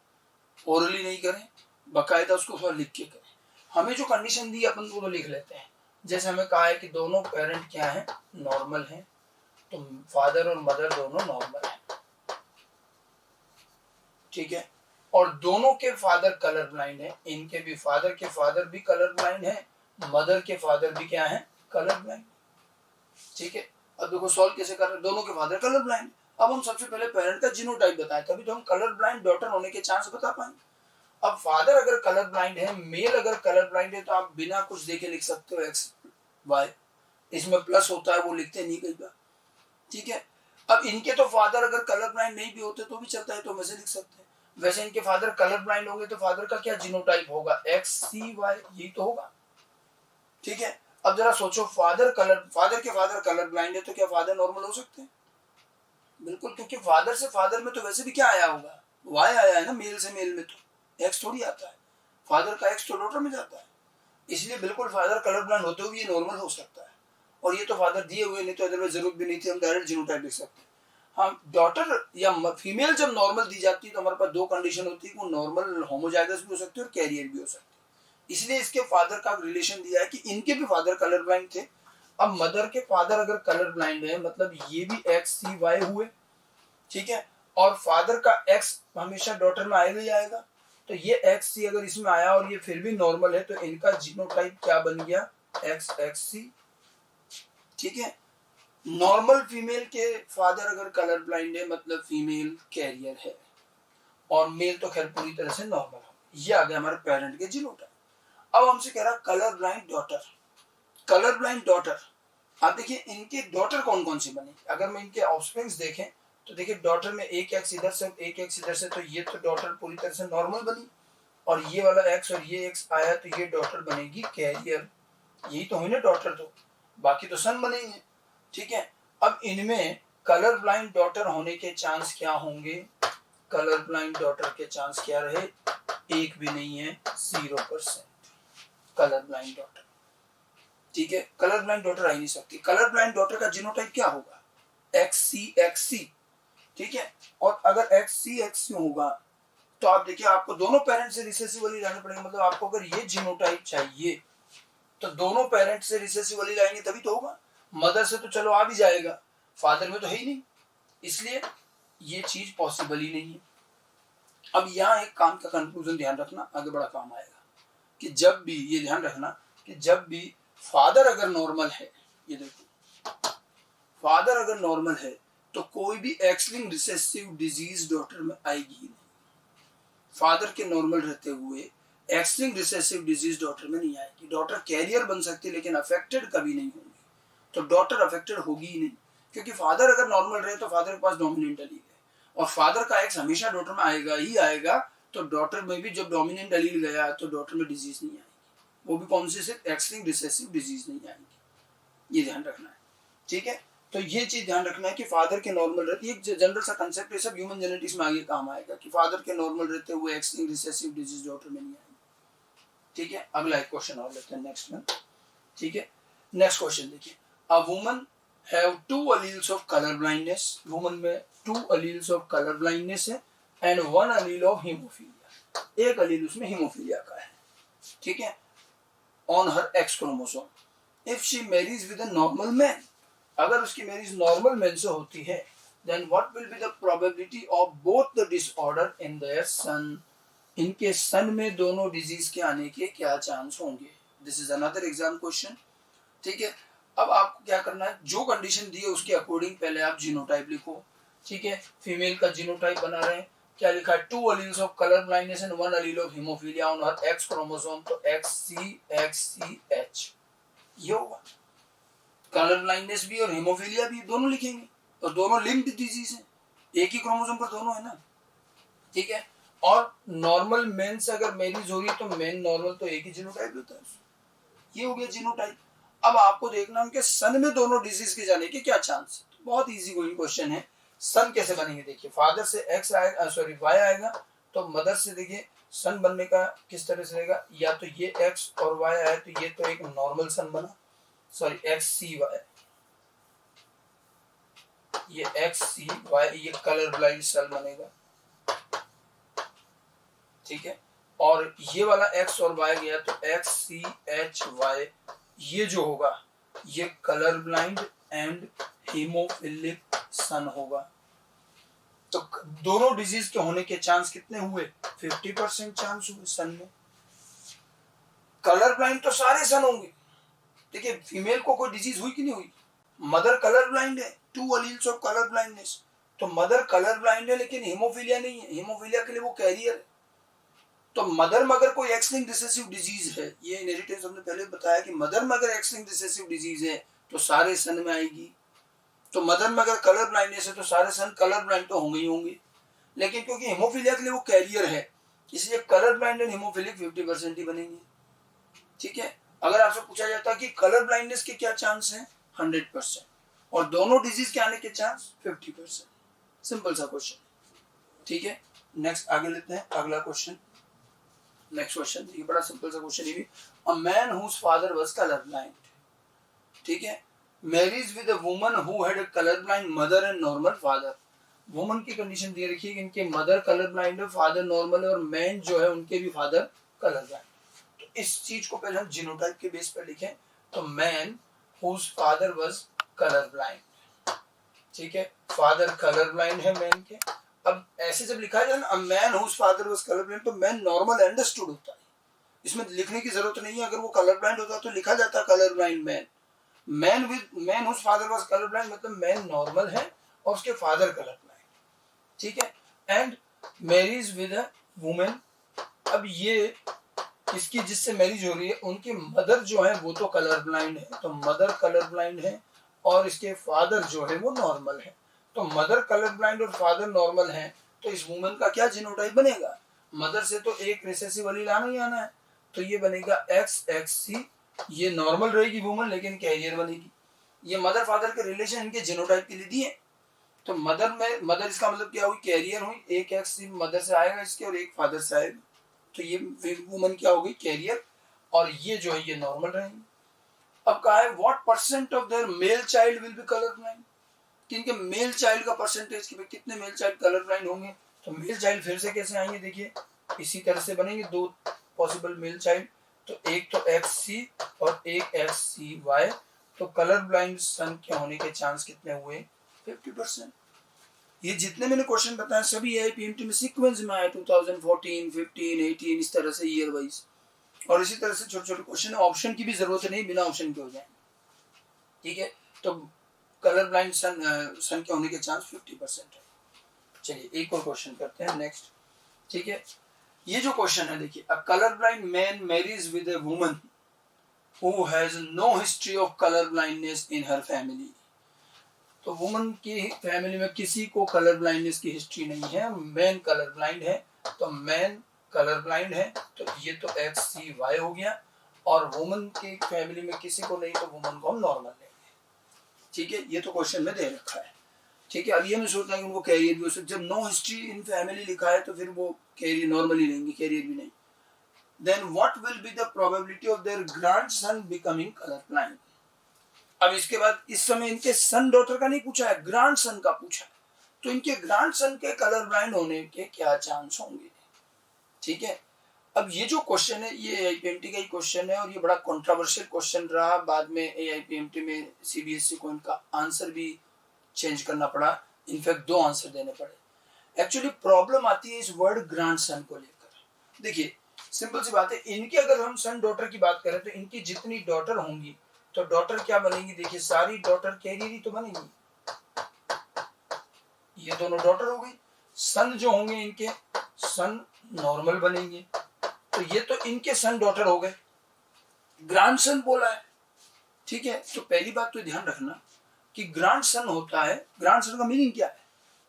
Speaker 1: ओरली नहीं करें, बकायदा उसको थोड़ा लिख के करें। हमें जो कंडीशन दी अपन वो तो लिख लेते हैं। जैसे हमें कहा है कि दोनों पेरेंट क्या है, नॉर्मल हैं, तो फादर और मदर दोनों नॉर्मल हैं, ठीक है। और दोनों के फादर कलर ब्लाइंड है, इनके भी फादर के फादर भी कलर ब्लाइंड है, मदर के फादर भी क्या है, कलर ब्लाइंड, ठीक है। अब देखो सॉल्व कैसे कर रहे हैं, दोनों के फादर कलर ब्लाइंड। अब हम सबसे पहले पेरेंट का जीनोटाइप बताएं, तभी तो हम कलर ब्लाइंड डॉटर होने के चांस बता पाएंगे। अब फादर अगर कलर ब्लाइंड है, मेल अगर कलर ब्लाइंड है, तो आप बिना कुछ देखे लिख सकते हो एक्स वाई, इसमें प्लस होता है वो लिखते नहीं कई बार, ठीक है। अब इनके तो फादर अगर कलर ब्लाइंड नहीं भी होते तो भी चलता है, तो वैसे लिख सकते हैं। वैसे इनके फादर कलर ब्लाइंड होंगे तो फादर का क्या जीनोटाइप होगा, एक्स सी वाई, यही तो होगा, ठीक है। अब जरा सोचो, फादर के फादर कलर ब्लाइंड है तो क्या फादर नॉर्मल हो सकते हैं? बिल्कुल, क्योंकि फादर से फादर में तो वैसे भी क्या आया होगा, वाई आया है ना, मेल से मेल में तो एक्स थोड़ी आता है, फादर का एक्स तो डॉटर में जाता है, इसलिए बिल्कुल फादर कलर ब्लाइंड होते हुए ये नॉर्मल हो सकता है। और ये तो फादर दिए हुए, नहीं तो अदरवाइज जरूरत भी नहीं थी, हम डायरेक्ट जीनोटाइप लिख सकते हैं। हाँ, डॉटर या फीमेल जब नॉर्मल दी जाती है तो हमारे पास दो कंडीशन होती है, वो नॉर्मल होमोजाइगस भी हो सकती है और कैरियर भी हो सकती है। इसलिए इसके फादर का रिलेशन दिया है कि इनके भी फादर कलर ब्लाइंड थे। अब मदर के फादर अगर कलर ब्लाइंड है, मतलब ये भी एक्स सी वाई हुए, ठीक है। और फादर का एक्स हमेशा डॉटर में आएगा ही आएगा, तो ये एक्स सी अगर इसमें आया और ये फिर भी नॉर्मल है, तो इनका जीनोटाइप क्या बन गया, एक्स एक्स सी, ठीक है। नॉर्मल फीमेल के फादर अगर कलर ब्लाइंड है, मतलब फीमेल कैरियर है, और मेल तो खैर पूरी तरह से नॉर्मल है। ये आ गया हमारे पेरेंट के जीनोटाइप। अब हमसे कह रहा colour blind daughter, colour blind daughter. आप देखिए इनके डॉटर कौन कौन सी बनी, अगर मैं इनके ऑफस्प्रिंग्स देखें तो देखिए डॉटर में एक एक्स इधर से एक एक्स इधर से, तो ये तो डॉटर पूरी तरह से नॉर्मल बनी, और ये वाला एक्स और ये एक्स आया तो ये डॉटर बनेगी कैरियर, यही तो हुई ना डॉटर, तो बाकी तो सन बनेंगे, ठीक है। अब इनमें कलर ब्लाइंड डॉटर होने के चांस क्या होंगे, कलर ब्लाइंड डॉटर के चांस क्या रहे, एक भी नहीं है, 0% कलर ब्लाइंड डॉटर, ठीक है। कलर ब्लाइंड डॉटर आ ही नहीं सकती। कलर ब्लाइंड डॉटर का जीनोटाइप क्या होगा, XC, ठीक है। और अगर XC होगा तो आप देखिए आपको दोनों पेरेंट से रिसेसिवली लाना पड़ेगा, मतलब आपको अगर ये जीनोटाइप चाहिए तो दोनों पेरेंट से रिसेसिवली लाएंगे तभी तो होगा। मदर से तो चलो आ भी जाएगा, फादर में तो है ही नहीं, इसलिए ये चीज पॉसिबल ही नहीं है। अब यहाँ एक काम का कंक्लूजन ध्यान रखना, आगे बड़ा काम आएगा, कि जब भी ये ध्यान रखना कि जब भी फादर अगर नॉर्मल है, ये देखो फादर अगर नॉर्मल है तो कोई भी एक्स-लिंक्ड रिसेसिव डिजीज डॉटर में आएगी नहीं। फादर के नॉर्मल रहते हुए एक्स-लिंक्ड रिसेसिव डिजीज डॉटर में नहीं आएगी। डॉटर कैरियर बन सकती है लेकिन अफेक्टेड कभी नहीं होगी, तो डॉटर अफेक्टेड होगी ही नहीं, क्योंकि फादर अगर नॉर्मल रहे तो फादर के पास डोमिनेंट एलील है, और फादर का एक्स हमेशा डॉटर में आएगा ही आएगा, तो डॉटर में भी जब डोमिनेंट एलील गया तो डॉटर में डिजीज नहीं आएगी, वो भी कौन सी, सिर्फ एक्स-लिंक्ड रिसेसिव डिजीज नहीं आएगी, ये ध्यान रखना है, ठीक है। तो ये चीज ध्यान रखना है कि फादर के नॉर्मल रहते, एक जनरल सा कंसेप्ट है, सब ह्यूमन जेनेटिक्स में आगे काम आएगा कि फादर के नॉर्मल रहते हुए एक्स-लिंक्ड रिसेसिव डिजीज डॉटर में नहीं आएगी, ठीक है। अगला एक क्वेश्चन और लेते हैं नेक्स्ट में, ठीक है। नेक्स्ट क्वेश्चन देखिए, a woman have 2 alleles of color blindness, woman में 2 alleles of color blindness है एंड 1 allele of hemophilia, एक allele उसमें हीमोफीलिया का है, ठीक है, on her X chromosome. If she marries with a normal man, अगर उसकी मैरिज नॉर्मल मैन से होती है, then what will be the probability of both the disorder in their son, इनके सन में दोनों डिजीज के आने के क्या चांस होंगे। This is another exam question, ठीक है। अब आपको क्या करना है, जो कंडीशन दी है उसके अकॉर्डिंग पहले आप जीनोटाइप लिखो, ठीक है। फीमेल का जीनोटाइप बना रहे हैं, क्या लिखा है, 2 alleles of color blindness and 1 allele of hemophilia on her X chromosome, तो XCXCH ये होगा। कलर ब्लाइंडनेस भी और हेमोफीलिया भी दोनों लिखेंगे, और दोनों लिंक्ड डिजीज है, एक ही क्रोमोसोम पर दोनों है ना, ठीक है। और नॉर्मल मेन से अगर मैरिज हो रही है तो मेन नॉर्मल तो एक ही जीनोटाइप होता है, ये हो गया जीनोटाइप। अब आपको देखना है कि सन में दोनों डिजीज के जाने के क्या चांस है, तो बहुत इजी गोइंग क्वेश्चन है। सन कैसे बनेंगे, देखिए फादर से एक्स आएगा, सॉरी वाई आएगा, तो मदर से देखिए सन बनने का किस तरह से रहेगा, या तो ये एक्स और वाई आया तो ये तो एक नॉर्मल सन बना, सॉरी एक्स सी वाई, ये XCY ये कलर ब्लाइंड सेल बनेगा, ठीक है। और ये वाला X और Y गया तो XCHY ये जो होगा ये कलर ब्लाइंड एंड हीमोफिलिक सन होगा। तो दोनों डिजीज के होने के चांस कितने हुए? 50% चांस हुए सन में। कलर ब्लाइंड तो सारे सन होंगे। देखिए फीमेल को कोई डिजीज हुई कि नहीं हुई? मदर कलर ब्लाइंड है, 2 एलील्स ऑफ कलर ब्लाइंडनेस, तो मदर कलर ब्लाइंड है लेकिन हीमोफीलिया नहीं है, हीमोफीलिया के लिए वो कैरियर है। तो मदर में अगर कोई एक्स लिंक्ड रिसेसिव डिजीज है, ये इनहेरिटेंस हमने पहले बताया कि मदर में अगर एक्स लिंक्ड रिसेसिव डिजीज है तो सारे सन में आएगी। तो मदर में अगर कलर ब्लाइंडनेस है तो सारे सन कलर ब्लाइंड तो होंगे ही होंगे, लेकिन क्योंकि हीमोफीलिया के लिए वो कैरियर है इसलिए कलर ब्लाइंड एंड हीमोफिलिक 50% ही बनेंगे, ठीक है। अगर आपसे पूछा जाता कि कलर ब्लाइंडनेस के क्या चांस है? 100%, और दोनों डिजीज के आने के चांस 50%। सिंपल सा क्वेश्चन, ठीक है। नेक्स्ट आगे लेते हैं अगला क्वेश्चन। नेक्स्ट क्वेश्चन ये बड़ा सिंपल सा क्वेश्चन है भी। A man whose father was colour blind, ठीक है, marries with a woman who had a colour blind mother and normal father. Woman की कंडीशन दे रखी है कि इनके मदर कलर ब्लाइंड है, फादर नॉर्मल है, और मैन जो है उनके भी फादर कलर ब्लाइंड। तो इस चीज को पहले हम जीनोटाइप के बेस पर लिखें तो man whose father was colour blind, ठीक है, फादर कलर ब्लाइंड है मैन के। अब ऐसे जब लिखा जाए ना man whose father was colour blind तो मैन नॉर्मल अंडरस्टूड होता है, इसमें लिखने की जरूरत नहीं है। अगर वो कलर ब्लाइंड होता तो लिखा जाता colour blind man. Man whose father was colour blind मतलब मैन नॉर्मल है और उसके फादर कलर ब्लाइंड, ठीक है। And marries with a woman, अब ये इसकी जिससे मैरिज हो रही है उनकी मदर जो है वो तो कलर ब्लाइंड है, तो मदर कलर ब्लाइंड है और इसके फादर जो है वो नॉर्मल है। तो मदर कलर ब्लाइंड और फादर नॉर्मल है तो इस वुमन का क्या जीनोटाइप बनेगा? मदर से तो एक रिसेसिव एलील आना ही आना है, तो ये बनेगा XXC। ये नॉर्मल रहेगी वुमन लेकिन कैरियर बनेगी। ये मदर फादर के रिलेशन इनके जीनोटाइप के लिए दिए, तो मदर में मदर इसका मतलब क्या हुई? कैरियर हुई। एक XC मदर से आएगा इसके और एक फादर से आएगा, तो ये वुमन क्या हो गई? कैरियर, और ये जो है ये नॉर्मल रहेंगे। अब कहा है what percent of their male child will be colour blind, कि इनके मेल चाइल्ड का परसेंटेज कि कितने मेल चाइल्ड कलर ब्लाइंड होंगे। तो मेल चाइल्ड फिर से कैसे आएंगे? देखिए इसी तरह से बनेंगे दो पॉसिबल मेल चाइल्ड, तो एक तो XC और एक XCY। तो कलर ब्लाइंड सन के होने के चांस कितने हुए? 50%। ये जितने मैंने क्वेश्चन बताए सभी AIPMT में सीक्वेंस में आए, 2014, 15, 18 इस तरह से ईयर वाइज, और इसी तरह से छोटे छोटे क्वेश्चन। ऑप्शन की भी जरूरत नहीं, बिना ऑप्शन के हो जाए, ठीक है। तो कलर ब्लाइंड सन के होने के चांस 50% है। चलिए एक और क्वेश्चन करते हैं नेक्स्ट, ठीक है। ये जो क्वेश्चन है देखिए, a colour blind man marries with a woman who has no history of colour blindness in her family. तो वुमन की फैमिली में किसी को कलर ब्लाइंडनेस की हिस्ट्री नहीं है, मैन कलर ब्लाइंड है, तो मैन कलर ब्लाइंड है तो ये तो XCY हो गया, और वुमन की फैमिली में किसी को नहीं तो वुमन को हम नॉर्मल लेंगे, ठीक है। ये तो क्वेश्चन में दे रखा है, ठीक है। अब ये मैं सोचता हूँ कि उनको कैरियर भी हो सकता, जब नो हिस्ट्री इन फैमिली लिखा है तो फिर वो कैरियर नॉर्मली लेंगे, कैरियर भी नहीं। Then what will be the probability of their grandson becoming colour blind. अब इसके बाद इस समय इनके सन डॉटर का नहीं पूछा है, ग्रांड सन का पूछा है, तो इनके ग्रांड सन के कलर ब्लाइंड होने के क्या चांस होंगे, ठीक है। अब ये जो क्वेश्चन है ये AIPMT का ही क्वेश्चन है और ये बड़ा कंट्रोवर्शियल क्वेश्चन रहा। बाद में AIPMT में CBSE को इनका आंसर भी चेंज करना पड़ा, इनफैक्ट 2 आंसर देने पड़े। एक्चुअली प्रॉब्लम आती है इस वर्ड ग्रांड सन को लेकर। देखिए सिंपल सी बात है, इनकी अगर हम सन डॉटर की बात करें तो इनकी जितनी डॉटर होंगी तो डॉटर क्या बनेंगी? देखिए सारी डॉटर कैरियर ही तो बनेंगी, ये दोनों डॉटर हो गई। सन जो होंगे इनके सन नॉर्मल बनेंगे, तो ये तो इनके सन डॉटर हो गए। ग्रांड सन बोला है, ठीक है। तो पहली बात तो ध्यान रखना कि ग्रांड सन होता है, ग्रांड सन का मीनिंग क्या है?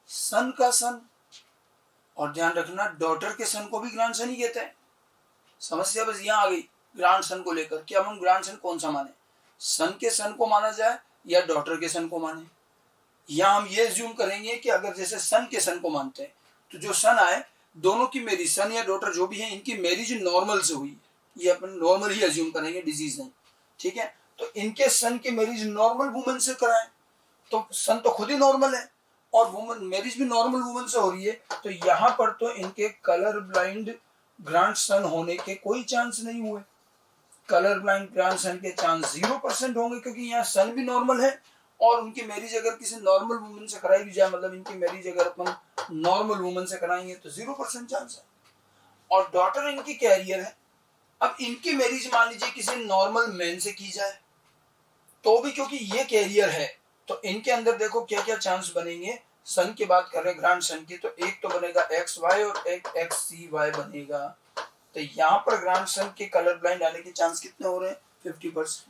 Speaker 1: सन का सन, और ध्यान रखना डॉटर के सन को भी ग्रांड सन ही कहते हैं। समस्या बस यहाँ आ गई ग्रांड सन को लेकर कि अब हम ग्रांड सन कौन सा माने, सन के सन को माना जाए या डॉटर के सन को माने। या हम ये अज्यूम करेंगे कि अगर जैसे सन के सन को मानते हैं तो जो सन आए दोनों की मैरिज, सन या डॉटर जो भी है इनकी मैरिज नॉर्मल से हुई है, ये अपन नॉर्मल ही अज्यूम करेंगे, डिजीज नहीं, ठीक है। तो इनके सन की मैरिज नॉर्मल वुमन से कराएं तो सन तो खुद ही नॉर्मल है और वुमन मैरिज भी नॉर्मल वुमन से हो रही है, तो यहाँ पर तो इनके कलर ब्लाइंड ग्रैंड सन होने के कोई चांस नहीं हुए। कलर ब्लाइंड ग्रैंड सन के चांस 0% होंगे, क्योंकि यहाँ सन भी नॉर्मल है और उनकी मैरिज अगर किसी नॉर्मल वुमन से कराई भी जाए, मतलब इनकी मैरिज अगर अपन नॉर्मल वुमन से कराएंगे तो 0% चांस है। और डॉटर इनकी कैरियर है। अब इनकी मैरिज मान लीजिए किसी नॉर्मल मैन से की जाए तो भी, क्योंकि ये कैरियर है, तो इनके अंदर देखो क्या क्या चांस बनेंगे। सन की बात कर रहे हैं, ग्रैंड सन की, तो एक तो बनेगा XY और एक XCY बनेगा। तो यहाँ पर ग्रैंड सन के कलर ब्लाइंड आने के चांस कितने हो रहे हैं? 50%।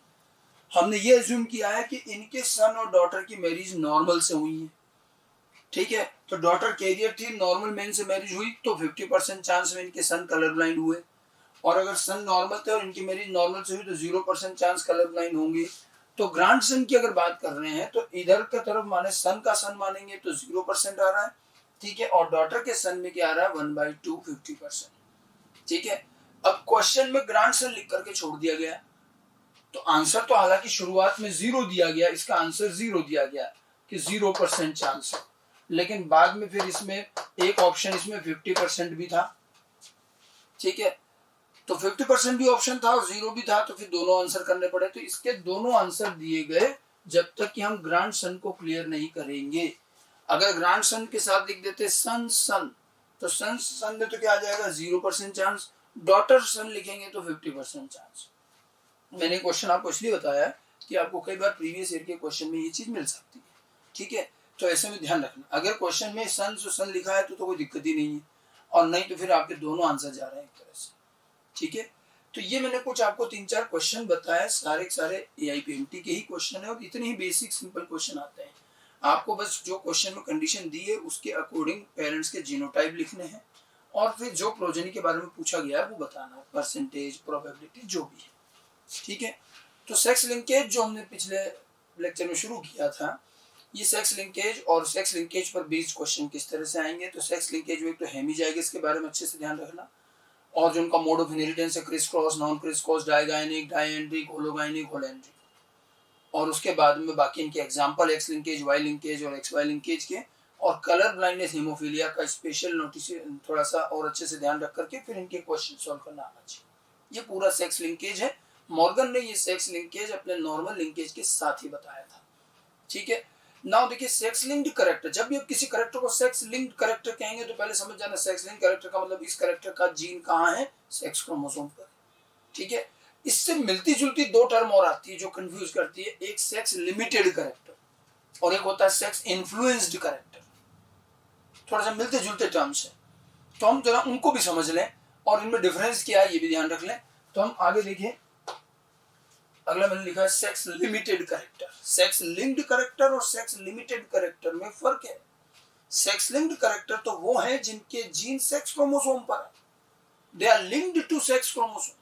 Speaker 1: हमने ये अज्यूम किया है कि इनके सन और डॉटर की मैरिज नॉर्मल से हुई है, ठीक है। तो डॉटर कैरियर थी, नॉर्मल मैन से मैरिज हुई, तो 50% चांस में इनके सन कलर ब्लाइंड हुए। और अगर सन नॉर्मल थे और इनकी मैरिज नॉर्मल से हुई तो 0% चांस कलर ब्लाइंड होंगे। तो ग्रैंड सन की अगर बात कर रहे हैं तो इधर की तरफ माने सन का सन मानेंगे तो 0% आ रहा है, ठीक है। और डॉटर के सन में क्या आ रहा है? 1/2 50%, ठीक है। अब क्वेश्चन में ग्रैंड सन लिख करके छोड़ दिया गया, तो आंसर तो हालांकि शुरुआत में 0 दिया गया, इसका आंसर 0 दिया गया कि 0% चांस है, लेकिन बाद में फिर इसमें एक ऑप्शन इसमें 50% भी था, ठीक है। तो 50% भी ऑप्शन था और 0 भी था, तो फिर दोनों आंसर करने पड़े। तो इसके दोनों आंसर दिए गए जब तक कि हम ग्रैंड सन को क्लियर नहीं करेंगे। अगर ग्रैंड सन के साथ लिख देते सन सन, तो सन सन में तो क्या आ जाएगा? 0% चांस। डॉटर सन लिखेंगे तो 50% चांस। मैंने क्वेश्चन आपको इसलिए बताया कि आपको कई बार प्रीवियस ईयर के क्वेश्चन में ये चीज मिल सकती है, ठीक है। तो ऐसे में ध्यान रखना, अगर क्वेश्चन में सन से सन लिखा है तो कोई दिक्कत ही नहीं है, और नहीं तो फिर आपके दोनों आंसर जा रहे हैं एक तरह से, ठीक है। तो ये मैंने कुछ आपको 3-4 क्वेश्चन बताए, सारे के सारे AIPMT के ही क्वेश्चन है और इतने ही बेसिक सिंपल क्वेश्चन आते हैं। आपको बस जो क्वेश्चन में कंडीशन दी है उसके अकॉर्डिंग पेरेंट्स के जीनोटाइप लिखने हैं और फिर जो प्रोजेनी के बारे में पूछा गया है वो बताना है, परसेंटेज, प्रोबेबिलिटी जो भी है, ठीक है। तो सेक्स लिंकेज जो हमने पिछले लेक्चर में शुरू किया था, ये सेक्स लिंकेज और सेक्स लिंकेज पर बेस्ड क्वेश्चन किस तरह से आएंगे। तो सेक्स लिंकेज में एक तो हेमीजाइगस के बारे में अच्छे से ध्यान रखना, और जो उनका मोड ऑफ इनहेरिटेंस है criss cross, non criss cross, diagynic, diandric, hologynic, holandric, और उसके बाद में बाकी इनके example X linkage, Y linkage और XY लिंकेज के, और कलर ब्लाइंडनेस, हीमोफीलिया का स्पेशल नोटिस थोड़ा सा और अच्छे से ध्यान रख करके फिर इनके क्वेश्चन सॉल्व करना आना चाहिए। ये पूरा सेक्स लिंकेज है। मॉर्गन ने ये सेक्स लिंकेज अपने नॉर्मल लिंकेज के साथ ही बताया था, ठीक है। नाउ देखिए सेक्स लिंक्ड कैरेक्टर, जब भी आप किसी कैरेक्टर को सेक्स लिंक्ड कैरेक्टर कहेंगे तो पहले समझ जाना सेक्स लिंक्ड कैरेक्टर का मतलब इस कैरेक्टर का जीन कहाँ है? सेक्स क्रोमोसोम पर, ठीक है। इससे मिलती जुलती 2 टर्म और आती है जो कंफ्यूज करती है, एक सेक्स लिमिटेड कैरेक्टर और एक होता है सेक्स इन्फ्लुएंस्ड कैरेक्टर। थोड़ा सा मिलते जुलते टर्म्स है, तो हम जरा उनको भी समझ लें और इनमें डिफरेंस क्या है ये भी ध्यान रख लें। तो हम आगे देखिए, अगला मैंने लिखा है sex limited character. Sex linked character और सेक्स लिमिटेड कैरेक्टर में फर्क है। सेक्स लिंक्ड कैरेक्टर तो वो है जिनके जीन सेक्स क्रोमोसोम पर है, they are linked to sex chromosome.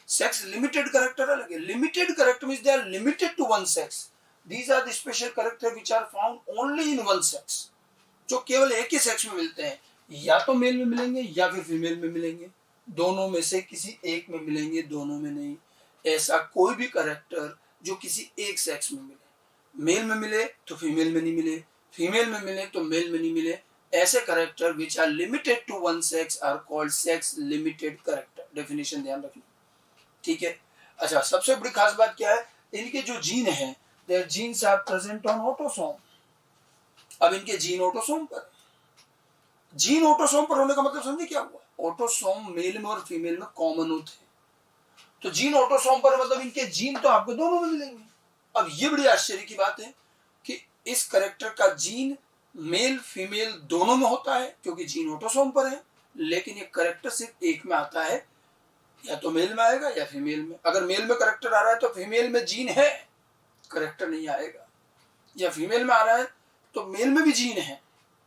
Speaker 1: Sex limited character अलग है। Limited character means they are limited to one sex. These are the special character which are found only in one sex, जो केवल एक ही sex में मिलते हैं, या तो मेल में मिलेंगे या फिर फीमेल में मिलेंगे, दोनों में से किसी एक में मिलेंगे, दोनों में नहीं। ऐसा कोई भी कैरेक्टर जो किसी एक सेक्स में मिले, मेल में मिले तो फीमेल में नहीं मिले, फीमेल में मिले तो मेल में नहीं मिले, ऐसे character which are limited to one sex are called sex limited character. Definition ध्यान रखना, ठीक है। अच्छा, सबसे बड़ी खास बात क्या है, इनके जो जीन है, their genes are present on autosome. अब इनके जीन ऑटोसोम पर, जीन ऑटोसोम पर होने का मतलब समझे क्या हुआ? ऑटोसोम मेल में और फीमेल में कॉमन होते हैं, तो जीन ऑटोसोम पर मतलब इनके जीन तो आपको दोनों में मिलेंगे। अब ये बड़ी आश्चर्य की बात है कि इस कैरेक्टर का जीन मेल फीमेल दोनों में होता है क्योंकि जीन ऑटोसोम पर है, लेकिन ये कैरेक्टर सिर्फ एक में आता है, या तो मेल में आएगा या फीमेल में। अगर मेल में कैरेक्टर आ रहा है तो फीमेल में जीन है, कैरेक्टर नहीं आएगा, या फीमेल में आ रहा है तो मेल में भी जीन है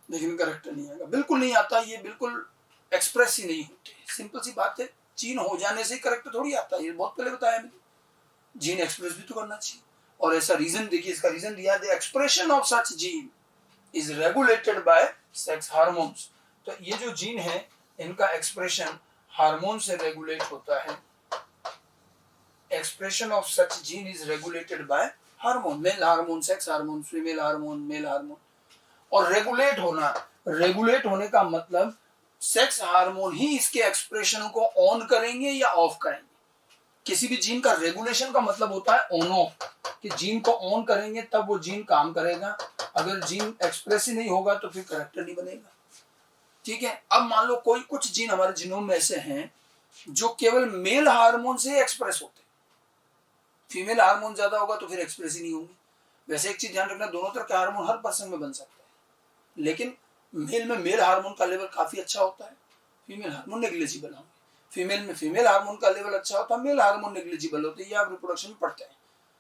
Speaker 1: लेकिन कैरेक्टर नहीं आएगा। बिल्कुल नहीं आता, ये बिल्कुल एक्सप्रेस ही नहीं होते। सिंपल सी बात है, जीन हो जाने से कैरेक्टर थोड़ी आता है, ये बहुत पहले बताया मैंने। जीन एक्सप्रेस भी तो करना चाहिए, और ऐसा रीजन देखिए, इसका रीजन दिया है, the expression of such gene is regulated by sex hormones. तो ये जो जीन है इनका एक्सप्रेशन हार्मोन से रेगुलेट होता है। Expression of such gene is regulated by hormone, male hormone, sex hormone, female hormone, male hormone. और रेगुलेट होना, रेगुलेट होने का मतलब सेक्स हार्मोन ही इसके एक्सप्रेशन को ऑन करेंगे या ऑफ करेंगे। किसी भी जीन का रेगुलेशन का मतलब होता है ऑन ऑफ, कि जीन को ऑन करेंगे तब वो जीन काम करेगा, अगर जीन एक्सप्रेस ही नहीं होगा तो फिर कैरेक्टर नहीं बनेगा। ठीक है, अब मान लो कोई कुछ जीन हमारे जीनोम में ऐसे हैं जो केवल मेल हार्मोन से एक्सप्रेस होते हैं, फीमेल हार्मोन ज्यादा होगा तो फिर एक्सप्रेस ही नहीं होंगे। वैसे एक चीज ध्यान रखना, दोनों तरह के हार्मोन हर पर्सन में बन सकते हैं, लेकिन मेल में मेल हार्मोन का लेवल काफी अच्छा होता है, फीमेल हार्मोन नेग्लिजिबल होंगे। फीमेल में फीमेल हार्मोन का लेवल अच्छा होता है, मेल हार्मोन नेग्लिजिबल होते हैं, ये आप रिप्रोडक्शन में पढ़ते हैं।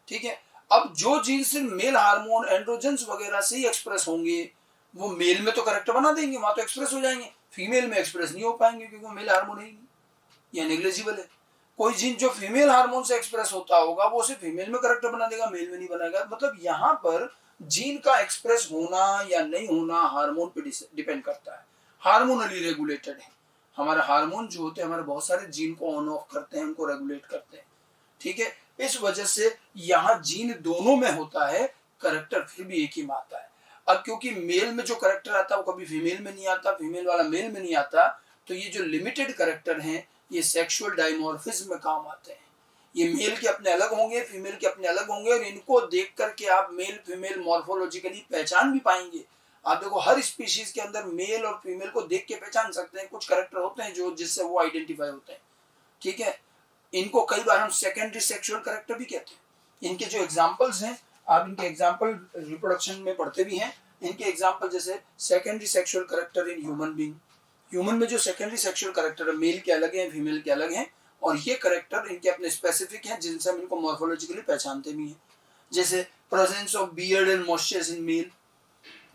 Speaker 1: ठीक है, अब जो जीन सिर्फ मेल हार्मोन एंड्रोजेंस वगैरह से ही एक्सप्रेस होंगे वो मेल में तो करेक्टर बना देंगे, वहां तो एक्सप्रेस हो जाएंगे, फीमेल में एक्सप्रेस नहीं हो पाएंगे क्योंकि वो मेल हार्मोन है ही नहीं या नेग्लिजिबल है। कोई जीन जो फीमेल हार्मोन से एक्सप्रेस होता होगा वो सिर्फ फीमेल में करेक्टर बना देगा, मेल में नहीं बनाएगा। मतलब यहाँ पर जीन का एक्सप्रेस होना या नहीं होना हार्मोन पे डिपेंड करता है, हार्मोनली रेगुलेटेड है। हमारे हार्मोन जो होते हैं हमारे बहुत सारे जीन को ऑन ऑफ करते हैं, उनको रेगुलेट करते हैं। ठीक है, इस वजह से यहाँ जीन दोनों में होता है, करेक्टर फिर भी एक ही में आता है। अब क्योंकि मेल में जो करेक्टर आता है वो कभी फीमेल में नहीं आता, फीमेल वाला मेल में नहीं आता, तो ये जो लिमिटेड करेक्टर हैं ये सेक्सुअल डायमॉर्फिज्म में काम आते हैं। ये मेल के अपने अलग होंगे, फीमेल के अपने अलग होंगे, और इनको देख करके आप मेल फीमेल मॉर्फोलॉजिकली पहचान भी पाएंगे। आप देखो हर स्पीशीज के अंदर मेल और फीमेल को देख के पहचान सकते हैं, कुछ करेक्टर होते हैं जो जिससे वो आइडेंटिफाई होते हैं। ठीक है, इनको कई बार हम सेकेंडरी सेक्सुअल करेक्टर भी कहते हैं। इनके जो एग्जांपल्स हैं, आप इनके एग्जांपल रिप्रोडक्शन में पढ़ते भी हैं। इनके एग्जांपल जैसे secondary sexual character in human being, human में जो सेकेंडरी सेक्सुअल करेक्टर है मेल के अलग हैं, फीमेल के अलग हैं, और ये करेक्टर इनके अपने स्पेसिफिक हैं जिनसे हम इनको मॉर्फोलॉजिकली पहचानते भी हैं। जैसे presence of beard and moustache in male,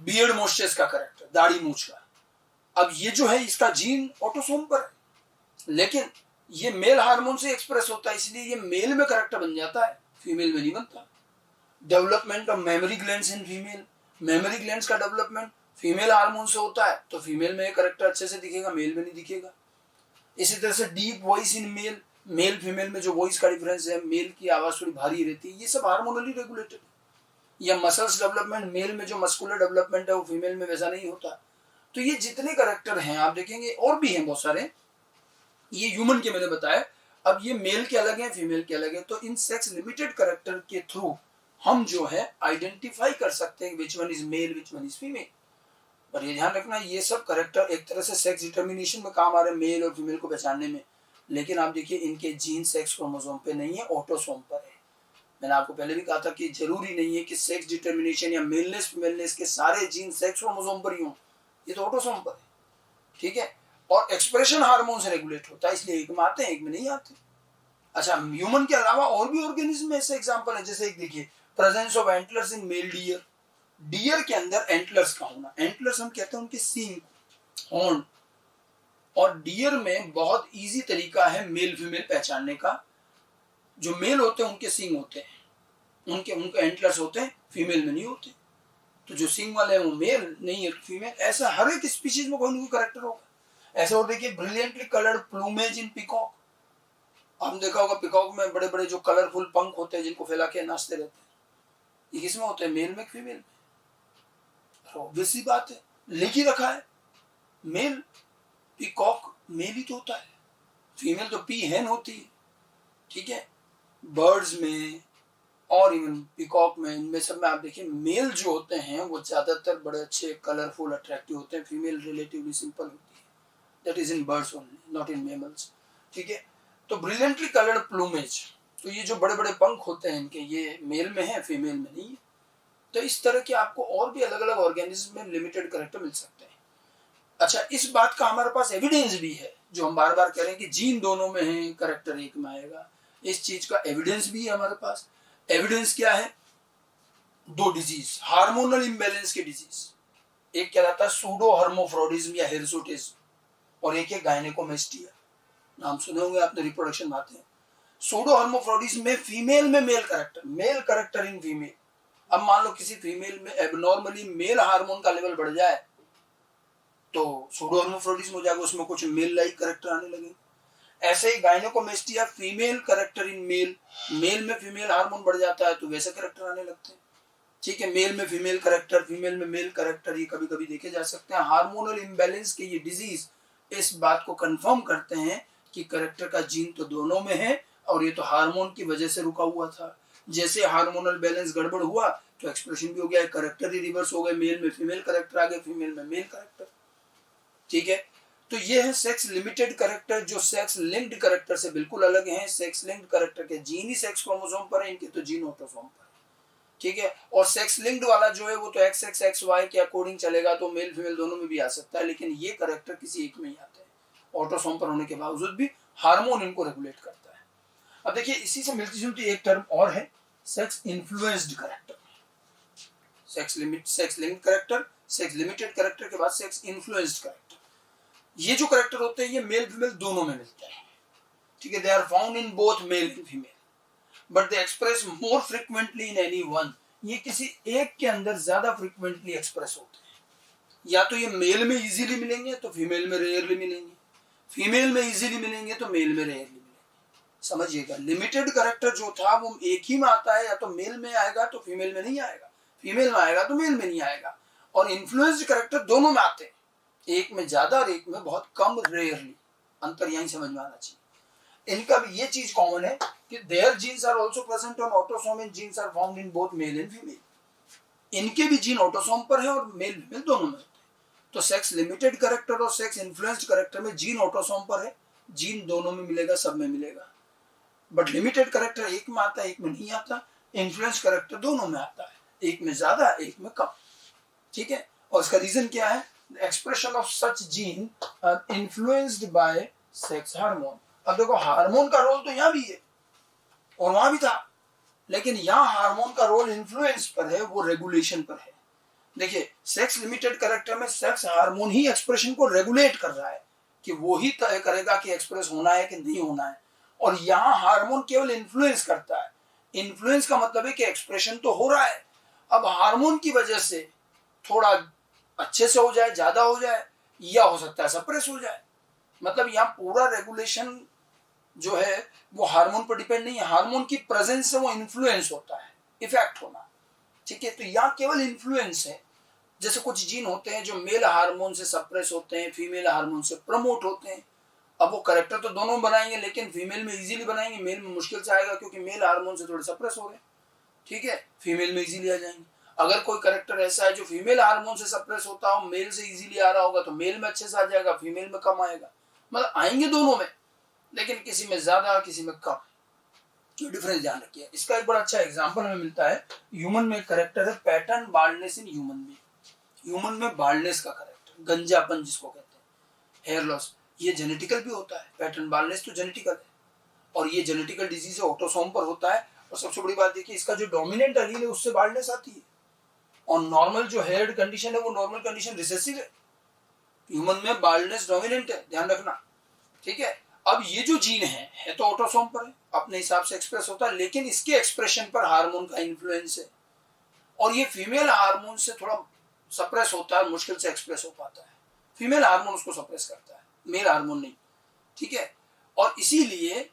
Speaker 1: beard moustache का करेक्टर, दाढ़ी मूंछ का। अब ये जो है इसका जीन ऑटोसोम पर है, लेकिन ये मेल हार्मोन से एक्सप्रेस होता है, इसलिए ये मेल में करेक्टर बन जाता है, फीमेल में नहीं बनता। Development of mammary glands in female, mammary glands का डेवलपमेंट फीमेल हार्मोन से होता है, तो फीमेल में करेक्टर अच्छे से दिखेगा, मेल में नहीं दिखेगा। इसी तरह से deep voice in male, male female में जो वॉइस का डिफरेंस है, मेल की आवाज थोड़ी भारी रहती है, ये सब हार्मोनली रेगुलेटेड है। या मसल्स डेवलपमेंट, मेल में जो मस्कुलर डेवलपमेंट है वो फीमेल में वैसा नहीं होता। तो ये जितने करेक्टर हैं आप देखेंगे, और भी हैं बहुत सारे, ये ह्यूमन के मैंने बताया। अब ये मेल के अलग हैं, फीमेल के अलग है, तो इन सेक्स लिमिटेड करेक्टर के थ्रू हम जो है आइडेंटिफाई कर सकते हैं which one is male which one is female. पर ये ध्यान रखना ये सब करेक्टर एक तरह से सेक्स डिटर्मिनेशन में काम आ रहे हैं, मेल और फीमेल को पहचानने में, लेकिन आप देखिए इनके जीन सेक्स क्रोमोसोम पे नहीं है, ऑटोसोम पर है। मैंने आपको पहले भी कहा था कि जरूरी नहीं है कि सेक्स डिटर्मिनेशन या मेलनेस फीमेलनेस के सारे जीन सेक्स क्रोमोसोम पर ही हों, ये तो ऑटोसोम पर है। ठीक है, और एक्सप्रेशन हार्मोन से रेगुलेट होता है, इसलिए एक में आते हैं एक में नहीं आते। अच्छा, ह्यूमन के अलावा और भी ऑर्गेनिज्म में ऐसे एग्जांपल है, जैसे एक देखिए presence of antlers in male deer, deer के अंदर एंटलर्स का होना, एंटलर्स हम कहते हैं उनके सींग, हॉर्न, और डियर में बहुत इजी तरीका है मेल फीमेल पहचानने का। जो मेल होते हैं उनके सींग होते हैं, उनके एंटलर्स होते हैं, फीमेल में नहीं होते। तो जो सींग वाले हैं वो मेल नहीं है फीमेल, ऐसा हर एक स्पीशीज में कोई ना कोई करेक्टर होगा। ऐसे और देखिए ब्रिलियंटली कलर्ड प्लूमेज इन पिकॉक, आपने देखा होगा पिकॉक में बड़े बड़े जो कलरफुल पंख होते हैं जिनको फैला के नाचते रहते हैं, ये किसमें होते हैं, मेल में फीमेल में? ऑब्वियस सी बात है, लिख ही रखा है मेल, पिकॉक मेल ही तो होता है, फीमेल तो पी हैन होती है। ठीक है, बर्ड्स में और इवन पिकॉक में, इनमें सब में आप देखिए मेल जो होते हैं वो ज्यादातर बड़े अच्छे कलरफुल अट्रैक्टिव होते हैं, फीमेल रिलेटिवली सिंपल होती है, that is in birds only not in mammals. ठीक है, तो ब्रिलियंटली कलर्ड प्लूमेज, तो ये जो बड़े बड़े पंख होते हैं इनके, ये मेल में है फीमेल में नहीं है। तो इस तरह के आपको और भी अलग अलग ऑर्गेनिज्म में लिमिटेड करेक्टर मिल सकते हैं। अच्छा, इस बात का हमारे पास एविडेंस भी है, जो हम बार बार कह रहे हैं कि जीन दोनों में है, करेक्टर एक में आएगा, इस चीज का एविडेंस भी है हमारे पास। एविडेंस क्या है, दो डिजीज, हार्मोनल इम्बैलेंस के डिजीज, एक क्या रहता है सूडो हर्मोफ्रोडिज्म या हिरसुटिज्म, और एक है गायनेकोमेस्टिया, नाम सुने होंगे आपने, रिप्रोडक्शन में आते हैं। सूडो हर्मोफ्रोडिज्म में फीमेल में मेल करेक्टर इन फीमेल। अब मान लो किसी फीमेल में एबनॉर्मली मेल हार्मोन का लेवल बढ़ जाए तो सूडो हर्मोफ्रोडिज्म हो जाएगा, उसमें कुछ मेल लाइक करेक्टर आने लगे। ऐसे ही gynecomastia female character in male, male में फीमेल हार्मोन बढ़ जाता है तो वैसे करेक्टर आने लगते हैं। ठीक है, मेल में फीमेल करेक्टर, फीमेल में मेल करेक्टर, ये कभी कभी देखे जा सकते हैं। हार्मोनल इम्बैलेंस के ये डिजीज इस बात को कंफर्म करते हैं कि करेक्टर का जीन तो दोनों में है और ये तो हार्मोन की वजह से रुका हुआ था। जैसे हार्मोनल बैलेंस गड़बड़ हुआ तो एक्सप्रेशन भी हो गया, करेक्टर ही रिवर्स हो गए, मेल में फीमेल करेक्टर आ गए, फीमेल में मेल करेक्टर। ठीक है, तो ये है सेक्स लिमिटेड करेक्टर, जो सेक्स लिंक्ड करेक्टर से बिल्कुल अलग हैं। सेक्स लिंक्ड करेक्टर के जीन ही सेक्स क्रोमोसोम पर है, इनके तो जीन ऑटोसोम पर है। ठीक है, और सेक्स लिंक्ड वाला जो है वो तो XX XY के अकॉर्डिंग चलेगा, तो मेल फीमेल दोनों में भी आ सकता है, लेकिन ये करेक्टर किसी एक में ही आते हैं, ऑटोसोम पर होने के बावजूद भी हार्मोन इनको रेगुलेट करता है। अब देखिए, इसी से मिलती जुलती एक टर्म और है, sex influenced character. Sex linked character, sex limited character के बाद सेक्स इन्फ्लुएंस्ड करेक्टर। ये जो करेक्टर होते हैं ये मेल फीमेल दोनों में मिलते हैं। ठीक है, they are found in both male and female, but they express more frequently in any one. ये किसी एक के अंदर ज्यादा फ्रिक्वेंटली एक्सप्रेस होते हैं। या तो ये मेल में इजीली मिलेंगे तो फीमेल में रेयरली मिलेंगे, फीमेल में इजीली मिलेंगे तो मेल में रेयरली मिलेंगे। समझिएगा, लिमिटेड करेक्टर जो था वो एक ही में आता है, या तो मेल में आएगा तो फीमेल में नहीं आएगा, फीमेल में आएगा तो मेल में नहीं आएगा। और इन्फ्लुएंस्ड करेक्टर दोनों में आते हैं, एक में ज्यादा और एक में बहुत कम, रेयरली। अंतर यहीं समझ में आना चाहिए। इनका भी ये चीज कॉमन है कि their genes are also present on autosome and genes are found in both male and female. इनके भी जीन ऑटोसोम पर है और मेल फीमेल दोनों में होते हैं। तो सेक्स लिमिटेड करेक्टर और सेक्स इन्फ्लुएंस्ड करेक्टर में जीन ऑटोसोम पर है, जीन दोनों में मिलेगा, सब में मिलेगा। बट लिमिटेड करेक्टर एक में आता है, एक में नहीं आता। इन्फ्लुएंस्ड करेक्टर दोनों में आता है, एक में ज्यादा, एक में कम। ठीक है, और इसका रीजन क्या है? Expression of such gene influenced by sex hormone. अब देखो, हार्मोन का रोल तो यहाँ भी है और वहां भी था, लेकिन यहाँ हार्मोन का रोल इन्फ्लुएंस पर है, वो रेगुलेशन पर है। देखिए, सेक्स लिमिटेड करेक्टर में सेक्स हार्मोन ही एक्सप्रेशन को रेगुलेट कर रहा है कि वो ही तय करेगा कि एक्सप्रेस होना है कि नहीं होना है, और यहाँ हार्मोन केवल इन्फ्लुएंस करता है। इन्फ्लुएंस का मतलब है कि एक्सप्रेशन तो हो रहा है, अब हार्मोन की वजह से थोड़ा अच्छे से हो जाए, ज्यादा हो जाए, या हो सकता है सप्रेस हो जाए। मतलब यहाँ पूरा रेगुलेशन जो है वो हार्मोन पर डिपेंड नहीं है, हार्मोन की प्रेजेंस से वो इन्फ्लुएंस होता है, इफेक्ट होना। ठीक है, तो यहाँ केवल इन्फ्लुएंस है। जैसे कुछ जीन होते हैं जो मेल हार्मोन से सप्रेस होते हैं, फीमेल हार्मोन से प्रमोट होते हैं। अब वो करेक्टर तो दोनों बनाएंगे, लेकिन फीमेल में इजीली बनाएंगे, मेल में मुश्किल से आएगा, क्योंकि मेल हार्मोन से थोड़े सप्रेस हो रहे हैं। ठीक है, फीमेल में इजीली आ जाएंगे। अगर कोई करेक्टर ऐसा है जो फीमेल हार्मोन से सप्रेस होता हो, मेल से इजीली आ रहा होगा, तो मेल में अच्छे से आ जाएगा, फीमेल में कम आएगा। मतलब आएंगे दोनों में, लेकिन किसी में ज्यादा, किसी में कम। क्यों डिफरेंस ध्यान रखिए। इसका एक बड़ा अच्छा एग्जांपल हमें मिलता है, ह्यूमन में करेक्टर है पैटर्न बाल्डनेस इन ह्यूमन में। ह्यूमन में बाल्डनेस का करेक्टर, गंजापन जिसको कहते हैं, हेयर लॉस, ये जेनेटिकल भी होता है। पैटर्न बाल्डनेस तो जेनेटिकल है, और ये जेनेटिकल डिजीज है, ऑटोसोम पर होता है। और सबसे बड़ी बात देखिए, इसका जो डोमिनेंट एलील है उससे बाल्डनेस आती है, और नॉर्मल जो हेयर कंडीशन है वो नॉर्मल कंडीशन रिसेसिव है। ह्यूमन में बाल्डनेस डोमिनेंट है, ध्यान रखना। ठीक है, अब ये जो जीन है तो ऑटोसोम पर है, अपने हिसाब से एक्सप्रेस होता है, लेकिन इसके एक्सप्रेशन पर हार्मोन का इन्फ्लुएंस है, और ये फीमेल हार्मोन से थोड़ा सप्रेस होता है, मुश्किल से एक्सप्रेस हो पाता है। फीमेल हार्मोन उसको सप्रेस करता है, मेल हार्मोन नहीं। ठीक है, और इसीलिए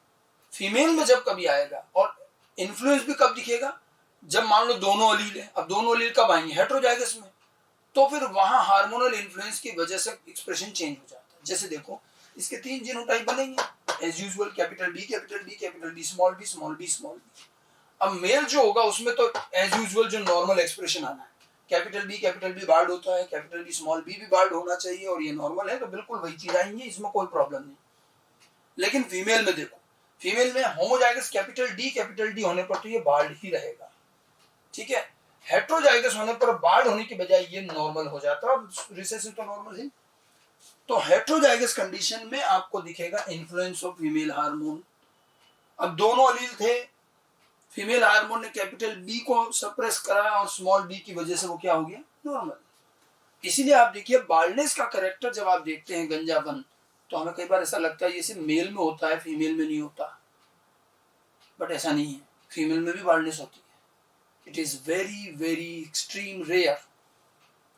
Speaker 1: फीमेल में जब कभी आएगा, और इन्फ्लुएंस भी कब दिखेगा, जब मान लो दोनों अलील है। अब दोनों अलील कब आएंगे? हेटेरोजाइगस में। तो फिर वहां हार्मोनल इन्फ्लुएंस की वजह से एक्सप्रेशन चेंज हो जाता है। जैसे देखो, इसके 3 जीनोटाइप बनेंगे as usual, capital B capital B capital D small B small B small B. अब मेल जो होगा उसमें तो एज यूजुअल जो नॉर्मल एक्सप्रेशन आना है, कैपिटल बी बार्ड होता है, कैपिटल बी स्मॉल बी भी बार्ड होना चाहिए, और ये नॉर्मल है, तो बिल्कुल वही चीज आएंगी, इसमें कोई प्रॉब्लम नहीं। लेकिन फीमेल में देखो, फीमेल में होमोजाइगस कैपिटल डी होने पर तो ये बार्ड ही रहेगा। ठीक है, हेटेरोजाइगस होने पर बार्ड होने की बजाय ये नॉर्मल हो जाता है, और रिसेसिव तो नॉर्मल है। तो हेटेरोजाइगस कंडीशन में आपको दिखेगा इन्फ्लुएंस ऑफ फीमेल हार्मोन। अब दोनों अलील थे, फीमेल हार्मोन ने कैपिटल बी को सप्रेस करा, और स्मॉल बी की वजह से वो क्या हो गया? नॉर्मल। इसीलिए आप देखिए, बाल्डनेस का करेक्टर जब आप देखते हैं, गंजापन, तो हमें कई बार ऐसा लगता है ये सिर्फ मेल में होता है, फीमेल में नहीं होता। बट ऐसा नहीं है, फीमेल में भी बाल्डनेस होती है। It is very very extreme rare.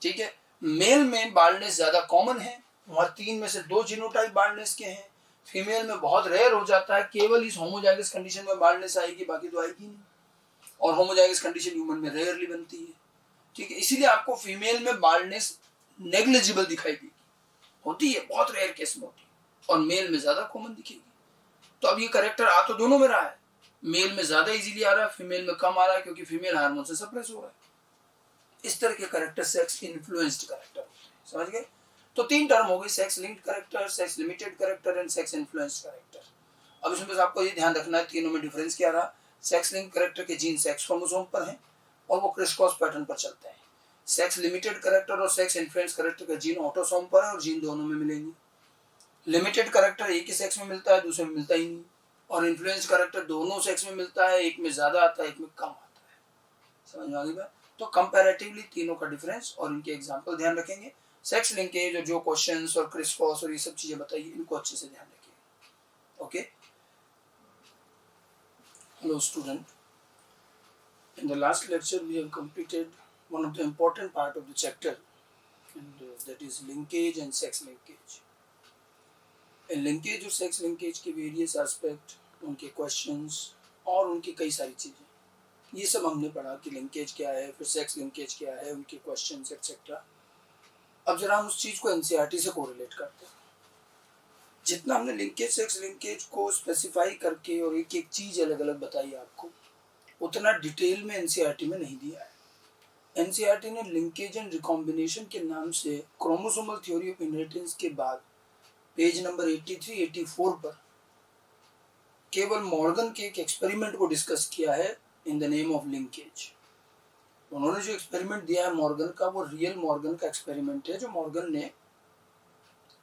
Speaker 1: ठीक है, मेल में बाल्डनेस ज्यादा कॉमन है, वहां 3 में से 2 जीनोटाइप बाल्डनेस के हैं। फीमेल में बहुत रेयर हो जाता है, केवल इस होमोजाइगस कंडीशन में बाल्डनेस आएगी, बाकी तो आएगी नहीं। और होमोजाइगस कंडीशन ह्यूमन में रेयरली बनती है, ठीक है। इसीलिए आपको फीमेल में बाल्डनेस नेग्लिजिबल दिखाई देगी, होती है बहुत रेयर केस में होती है, और मेल में ज्यादा कॉमन दिखेगी। तो अब ये करेक्टर आ तो दोनों में रहा है, मेल में ज्यादा इजीली आ रहा है, फीमेल में कम आ रहा है, क्योंकि फीमेल हार्मोन से सप्रेस हो रहा है। इस तरह के करेक्टर सेक्स इन्फ्लुएंस्ड करेक्टर होते हैं, समझ गए। तो 3 टर्म हो गई, sex linked character, sex limited character and sex influenced character. अब इसमें बस आपको ये ध्यान रखना है तीनों में डिफरेंस क्या रहा। सेक्स लिंक्ड करेक्टर के जीन सेक्स क्रोमोसोम पर हैं और वो क्रिस क्रॉस पैटर्न पर चलते हैं। सेक्स लिमिटेड करेक्टर और सेक्स इन्फ्लुएंस्ड करेक्टर का जीन ऑटोसोम पर है और जीन दोनों में मिलेंगे। लिमिटेड करेक्टर एक ही सेक्स में मिलता है, दूसरे में मिलता ही नहीं। और इन्फ्लुएंस करेक्टर दोनों सेक्स में मिलता है, एक में ज्यादा आता है, एक में कम आता है, समझ में आ गई बात। तो कंपैरेटिवली तीनों का डिफरेंस और इनके एग्जांपल ध्यान रखेंगे। सेक्स लिंकेज और जो क्वेश्चंस और क्रिस क्रॉस और ये सब चीजें बताइए, इनको अच्छे से ध्यान रखिए। Okay, hello student, in the last lecture we have completed one of the important part of the chapter, and that is linkage and sex linkage. Linkage और सेक्स लिंकेज के वेरियस एस्पेक्ट, उनके क्वेश्चंस और उनकी कई सारी चीज़ें, ये सब हमने पढ़ा कि लिंकेज क्या है, फिर सेक्स लिंकेज क्या है, उनके क्वेश्चंस एक्सेट्रा। अब जरा हम उस चीज़ को एनसीईआरटी से कोरिलेट करते हैं। जितना हमने लिंकेज सेक्स लिंकेज को स्पेसिफाई करके और एक एक चीज़ अलग अलग बताई आपको, उतना डिटेल में एनसीईआरटी में नहीं दिया है। एनसीईआरटी ने लिंकेज एंड रिकॉम्बिनेशन के नाम से क्रोमोसोमल थ्योरी ऑफ इनहेरिटेंस के बाद पेज नंबर 83-84 पर केवल मॉर्गन के एक एक्सपेरिमेंट को डिस्कस किया है in the name of linkage. उन्होंने जो एक्सपेरिमेंट दिया है मॉर्गन का, वो रियल मॉर्गन का एक्सपेरिमेंट है, जो मॉर्गन ने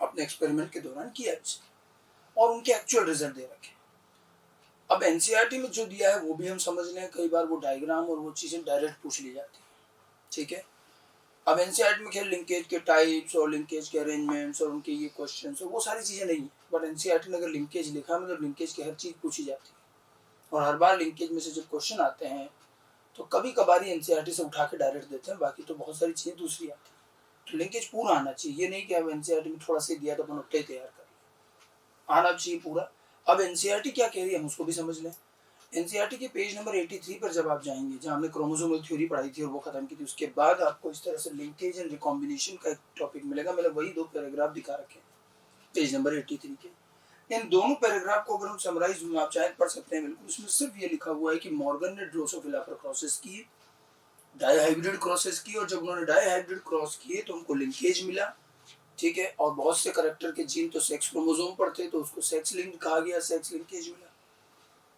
Speaker 1: अपने एक्सपेरिमेंट के दौरान किया है, और उनके एक्चुअल रिजल्ट दे रखे। अब एनसीईआरटी में जो दिया है वो भी हम समझ लें, कई बार वो डायग्राम और वो चीज़ें डायरेक्ट पूछ ली जाती है, ठीक है। अब एनसीईआरटी में खेल लिंकेज के टाइप्स और लिंकेज के अरेंजमेंट्स और उनके ये क्वेश्चंस और वो सारी चीज़ें नहीं है, बट एनसीईआरटी ने अगर लिंकेज लिखा मतलब लिंकेज की हर चीज़ पूछी जाती है। और हर बार लिंकेज में से जब क्वेश्चन आते हैं तो कभी कभार ही एनसीईआरटी से उठा के डायरेक्ट देते हैं, बाकी तो बहुत सारी चीज़ें दूसरी आती हैं। तो लिंकेज पूरा आना चाहिए, ये नहीं कि अब एनसीईआरटी में थोड़ा सा दिया तो अपन उठे तैयार कर लिया, आना चाहिए पूरा। अब एनसीईआरटी क्या कह रही है हम उसको भी समझ लें। एनसीईआरटी के पेज नंबर 83 पर जब आप जाएंगे, जहाँ हमने क्रोमोसोमल थ्योरी पढ़ाई थी और वो खत्म की थी, उसके बाद आपको इस तरह से लिंकेज एंड रिकॉम्बिनेशन का एक टॉपिक मिलेगा। मैंने वही 2 पैराग्राफ दिखा रखे हैं पेज नंबर 83 के। इन दोनों पैराग्राफ को अगर हम समराइज में आप चाहे पढ़ सकते हैं बिल्कुल। उसमें सिर्फ ये लिखा हुआ है कि मॉर्गन ने ड्रोसोफिला पर क्रॉसेस किए, डाईहाइब्रिड क्रॉसेस किए, और जब उन्होंने डाईहाइब्रिड क्रॉस किए तो उनको लिंकेज मिला, ठीक है। और बहुत से करेक्टर के जीन तो सेक्स क्रोमोसोम पर थे, तो उसको सेक्स लिंक्ड कहा गया, सेक्स लिंकेज मिला।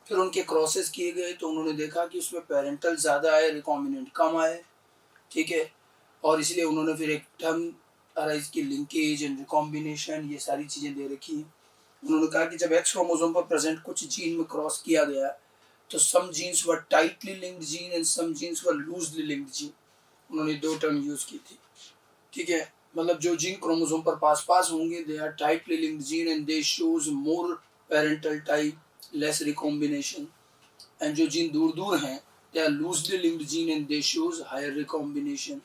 Speaker 1: फिर उनके क्रॉसेस किए गए तो उन्होंने देखा कि उसमें पेरेंटल ज़्यादा आए, रिकॉम्बिनेंट कम आए, ठीक है। और इसलिए उन्होंने फिर एक टर्म अराइज की, लिंकेज एंड रिकॉम्बिनेशन, ये सारी चीज़ें दे रखी हैं। उन्होंने कहा कि जब एक्स क्रोमोसोम पर प्रेजेंट कुछ जीन में क्रॉस किया गया तो some genes were tightly linked gene and some genes were loosely linked gene. उन्होंने 2 टर्म यूज़ की थी, ठीक है। मतलब जो जीन क्रोमोसोम पर पास पास होंगे they are tightly linked gene and they shows more parental type, less recombination. And जो जीन दूर दूर हैं they are loosely linked gene and they shows higher recombination.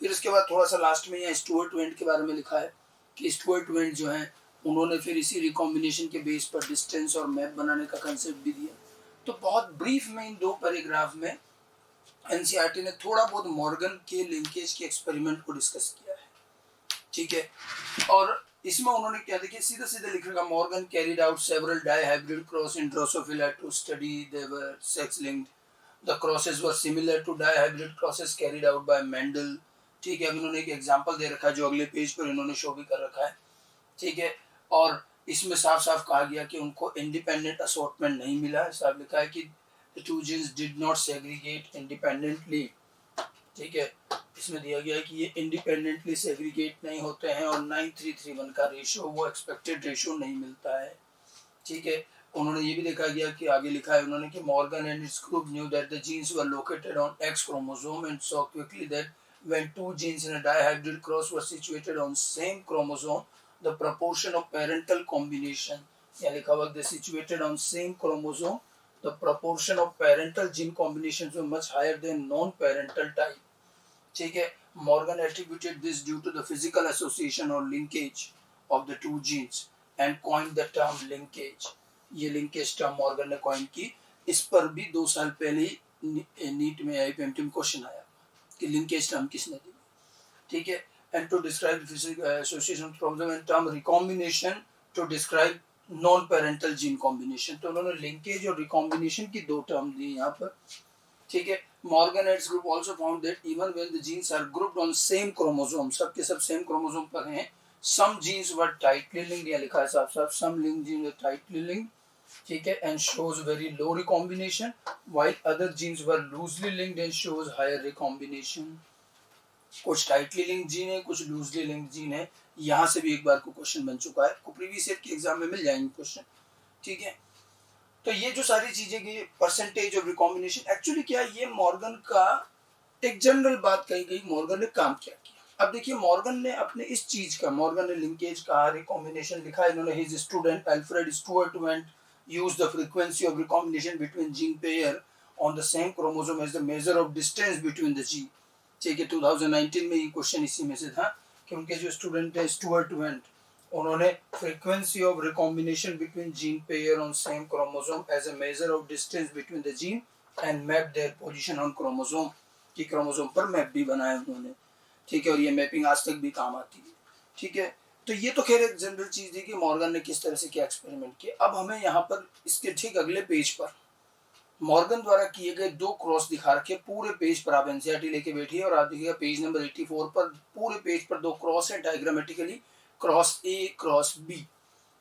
Speaker 1: फिर उसके बाद थोड़ा सा लास्ट में यहाँ स्टुअर्ट वेंट के बारे में लिखा है कि स्टुअर्ट वेंट जो है उन्होंने फिर इसी रिकॉम्बिनेशन के बेस पर डिस्टेंस और मैप बनाने का कंसेप्ट भी दिया। तो बहुत ब्रीफ में इन 2 पैराग्राफ में एनसीईआरटी ने थोड़ा बहुत मॉर्गन के लिंकेज के एक्सपेरिमेंट को डिस्कस किया है, ठीक है। और इसमें उन्होंने क्या, देखिए सीधा सीधा लिख रखा, Morgan carried out several dihybrid cross in Drosophila to study they were sex linked, the crosses were similar to dihybrid crosses carried out by Mendel, ठीक है। अब इन्होंने एक एग्जांपल दे रखा है जो अगले पेज पर इन्होंने शो भी कर रखा है, ठीक है। और इसमें साफ साफ कहा गया कि उनको इंडिपेंडेंट असॉर्टमेंट नहीं मिला है। साफ लिखा है कि the 2 genes did not segregate independently, ठीक है। इसमें दिया गया है कि ये इंडिपेंडेंटली सेग्रीगेट नहीं होते हैं और 9331 का रेशियो, वो एक्सपेक्टेड रेशियो नहीं मिलता है, ठीक है। उन्होंने ये भी देखा गया कि आगे लिखा है उन्होंने कि Morgan and its group knew that the genes were located on X chromosome and saw quickly that when 2 genes in a dihybrid cross were situated on same chromosome, the proportion of parental combination, यहाँ लिखा हुआ they situated on same chromosome, the proportion of parental gene combinations were much higher than non-parental type, ठीक है। Morgan attributed this due to the physical association or linkage of the 2 genes and coined the term linkage. ये linkage term Morgan ने coin की। इस पर भी 2 साल पहले नीट में आईपीएमटी में क्वेश्चन आया कि लिंकेज टर्म किसने दी, ठीक है। And to describe physical association problem and term recombination to describe non parental gene combination. तो उन्होंने लिंकेज और रिकॉम्बिनेशन की 2 टर्म दी यहाँ पर, ठीक है। Morgan and group also found that even when the genes are grouped on same chromosome, सब के सब सेम क्रोमोसोम पर हैं, some genes were tightly linked, या लिखा है साफ साफ some link gene were tightly linked, ठीक है, and shows very low recombination, while other genes were loosely linked and shows higher recombination. कुछ टाइटली लिंक्ड जीन है, कुछ लूजली लिंक्ड जीन है। यहाँ से भी एक बार को क्वेश्चन बन चुका है, को प्रीवियस ईयर के एग्जाम में मिल जाएंगे क्वेश्चन, ठीक है। तो ये जो सारी चीजें की परसेंटेज ऑफ रिकॉम्बिनेशन, एक्चुअली क्या ये मॉर्गन का एक जनरल बात कही गई, मॉर्गन ने काम क्या किया। अब देखिए मॉर्गन ने अपने इस चीज का, मॉर्गन ने लिंकेज कहा, रिकॉम्बिनेशन लिखा, इन्होंने his student Alfred Sturtevant used the frequency of recombination between gene pair on the same chromosome as the measure of distance between the gene, ठीक है। 2019 में ये क्वेश्चन इसी में से था कि उनके जो स्टूडेंट है स्टुअर्ट वेंट, उन्होंने frequency of recombination between gene pair on same chromosome as a measure of distance between the gene and map their position on chromosome, की क्रोमोसोम पर मैप भी बनाया उन्होंने, ठीक है। और ये मैपिंग आज तक भी काम आती है, ठीक है। तो ये तो खैर एक जनरल चीज थी कि मॉर्गन ने किस तरह से क्या एक्सपेरिमेंट किया। अब हमें यहाँ पर इसके ठीक अगले पेज पर मॉर्गन द्वारा किए गए 2 क्रॉस दिखा रखे पूरे पेज पर। आप एनसीईआरटी लेके बैठिए और आप देखिएगा पेज नंबर 84 पर पूरे पेज पर 2 क्रॉस है diagrammatically, cross A cross B,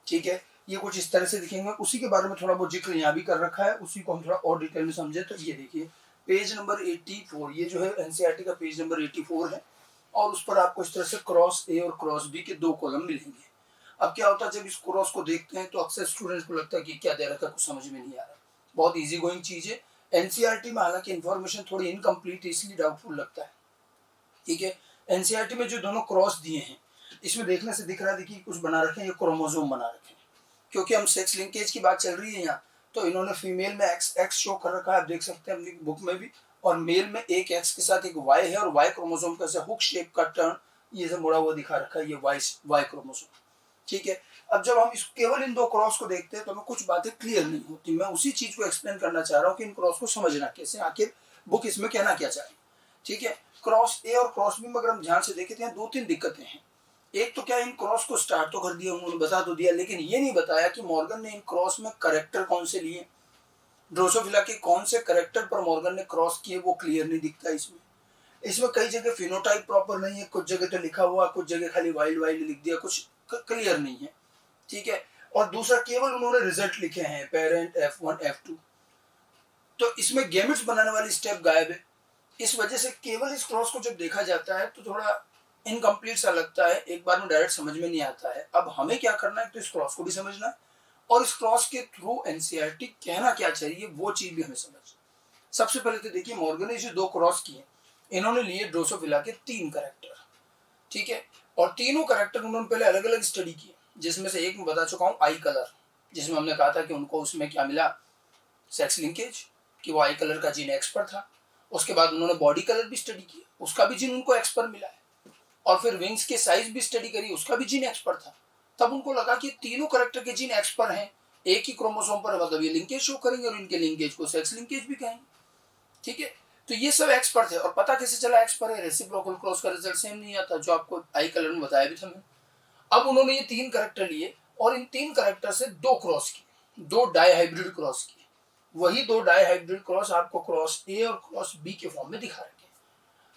Speaker 1: ठीक है। ये कुछ इस तरह से दिखेंगे, उसी के बारे में थोड़ा बहुत जिक्र यहाँ भी कर रखा है, उसी को हम थोड़ा और डिटेल में समझे। तो ये देखिए पेज नंबर 84, ये जो है एनसीईआरटी का पेज नंबर 84 है, और उस पर आपको इस तरह से क्रॉस ए और क्रॉस बी के 2 कॉलम मिलेंगे। अब क्या होता है जब इस क्रॉस को देखते हैं तो अक्सर स्टूडेंट्स को लगता है कि क्या दे रखा है, कुछ समझ में नहीं आ रहा। बहुत इजी गोइंग चीज है। एनसीईआरटी में हालांकि इन्फॉर्मेशन थोड़ी इनकम्प्लीट है इसलिए डाउटफुल लगता है, ठीक है। एनसीईआरटी में जो दोनों क्रॉस दिए हैं इसमें देखने से दिख रहा है, देखिए कुछ बना रखे हैं, ये क्रोमोसोम बना रखे हैं, क्योंकि हम सेक्स लिंकेज की बात चल रही है यहाँ, तो इन्होंने फीमेल में एक्स एक्स शो कर रखा है, आप देख सकते हैं अपनी बुक में भी, और मेल में एक एक्स के साथ एक वाई है, और वाई क्रोमोसोम का हुक शेप का टर्न ये सब मुड़ा हुआ दिखा रखा है, ये वाई क्रोमोसोम, ठीक है। अब जब हम इस केवल इन 2 क्रॉस को देखते हैं तो हमें कुछ बातें क्लियर नहीं होती। मैं उसी चीज को एक्सप्लेन करना चाह रहा हूँ कि इन क्रॉस को समझना कैसे, आखिर बुक इसमें कहना क्या चाहे, ठीक है। क्रॉस ए और क्रॉस बी में अगर हम ध्यान से देखें तो यहाँ 2-3 दिक्कतें हैं। एक तो क्या इन क्रॉस को स्टार्ट तो कर दिया उन्होंने, बता तो दिया, लेकिन ये नहीं बताया कि मॉर्गन ने इन क्रॉस में करेक्टर कौन से लिए, ड्रोसोफिला के कौन से करेक्टर पर मॉर्गन ने क्रॉस किए, वो क्लियर नहीं दिखता इसमें। इसमें कई जगह फिनोटाइप प्रॉपर नहीं है, कुछ जगह तो लिखा हुआ, कुछ जगह खाली वाइल्ड वाइल्ड लिख दिया, कुछ क्लियर नहीं है, ठीक है। और दूसरा केवल उन्होंने रिजल्ट लिखे हैं, पेरेंट F1 F2, तो इसमें गेमेट्स बनाने वाली स्टेप गायब है। इस वजह से केवल इस क्रॉस को जब देखा जाता है तो थोड़ा इनकम्प्लीट सा लगता है, एक बार में डायरेक्ट समझ में नहीं आता है। अब हमें क्या करना है, तो इस क्रॉस को भी समझना है और इस क्रॉस के थ्रू एनसीईआरटी कहना क्या चाहिए वो चीज भी हमें समझना। सबसे पहले तो देखिए मॉर्गन ने जो 2 क्रॉस किए, इन्होंने लिए ड्रोसोफिला के 3 कैरेक्टर, ठीक है, और तीनों कैरेक्टर उन्होंने पहले अलग अलग स्टडी किए, जिसमें से एक मैं बता चुका हूँ आई कलर, जिसमें हमने कहा था कि उनको उसमें क्या मिला, सेक्स लिंकेज, कि वो आई कलर का जीन एक्स पर था। उसके बाद उन्होंने बॉडी कलर भी स्टडी किया, उसका भी जीन उनको एक्स पर मिला है, और फिर विंग्स के साइज भी स्टडी करी, उसका भी जीन एक्स पर था। तब उनको लगा कि तीनों कैरेक्टर के जीन एक्स पर हैं, एक ही क्रोमोसोम पर, मतलब ये लिंकेज शो करेंगे और इनके लिंकेज को सेक्स लिंकेज भी कहेंगे, ठीक है। तो ये सब एक्स पर थे, और पता कैसे चला एक्स पर है, रेसिप्रोकल क्रॉस का रिजल्ट सेम नहीं आता, जो आपको आई कलर में बताया भी था मैंने। अब उन्होंने ये 3 कैरेक्टर लिए और इन 3 कैरेक्टर से 2 क्रॉस किए, 2 डाईहाइब्रिड क्रॉस किए। वही 2 डाईहाइब्रिड क्रॉस आपको क्रॉस ए और क्रॉस बी के फॉर्म में दिखा रखे हैं।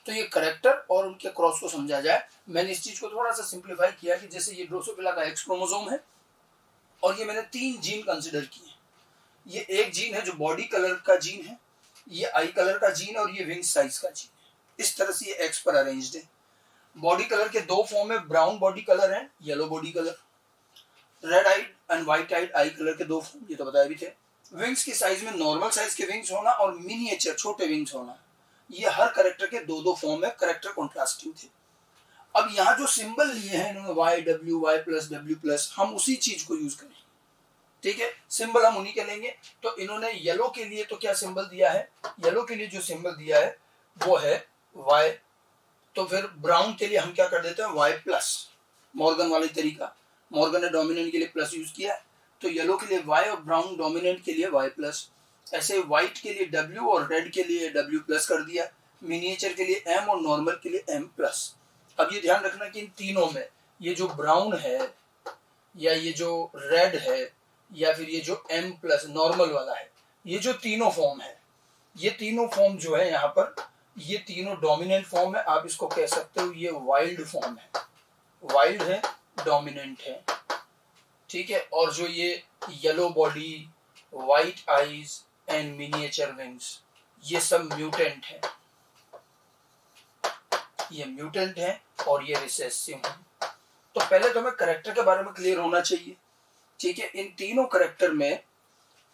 Speaker 1: तो ये कैरेक्टर और उनके क्रॉस को समझा जाए, मैंने इस चीज को थोड़ा सा सिंप्लीफाई किया कि जैसे ये ड्रोसोफिला का एक्स क्रोमोसोम है और ये मैंने 3 जीन कंसिडर किए। ये एक जीन है जो बॉडी कलर का जीन है, ये आई कलर का जीन, और ये विंग साइज का जीन है। इस तरह से ये एक्स पर अरेंज्ड है। बॉडी कलर के 2 फॉर्म है, ब्राउन बॉडी कलर है, yellow body colour, red eyed and white eyed eye colour के 2 फॉर्म, ये तो बताया भी थे। विंग्स की साइज में नॉर्मल साइज के विंग्स होना और मिनिएचर छोटे विंग्स होना, ये हर कैरेक्टर के 2-2 फॉर्म है, कैरेक्टर कॉन्ट्रास्टिंग थे। अब यहाँ जो सिंबल लिए हैं इन्होंने Y+W+, हम उसी चीज को यूज करें, ठीक है। सिंबल हम उन्हीं के लेंगे। तो इन्होंने येलो के लिए तो क्या सिंबल दिया है, येलो के लिए जो सिंबल दिया है वो है Y, तो फिर ब्राउन के लिए हम क्या कर देते हैं Y+, मॉर्गन वाली तरीका। मॉर्गन ने डोमिनेंट के लिए प्लस यूज किया, तो येलो के लिए वाई और ब्राउन डोमिनेंट के लिए वाई प्लस। ऐसे व्हाइट के लिए डब्ल्यू और रेड के लिए डब्ल्यू प्लस कर दिया, मिनिएचर के लिए एम और नॉर्मल के लिए एम प्लस। अब ये ध्यान रखना कि इन तीनों में ये जो ब्राउन है या ये जो रेड है या फिर ये जो एम प्लस नॉर्मल वाला है, ये जो तीनों फॉर्म है, ये तीनों फॉर्म जो है यहाँ पर, ये तीनों डोमिनेंट फॉर्म है। आप इसको कह सकते हो ये वाइल्ड फॉर्म है, वाइल्ड है, डोमिनेंट है, ठीक है। और जो ये yellow body, white eyes and miniature wings, ये सब म्यूटेंट है, ये म्यूटेंट है और ये रिसेसिव है। तो पहले तो हमें करेक्टर के बारे में क्लियर होना चाहिए, ठीक है। इन तीनों करेक्टर में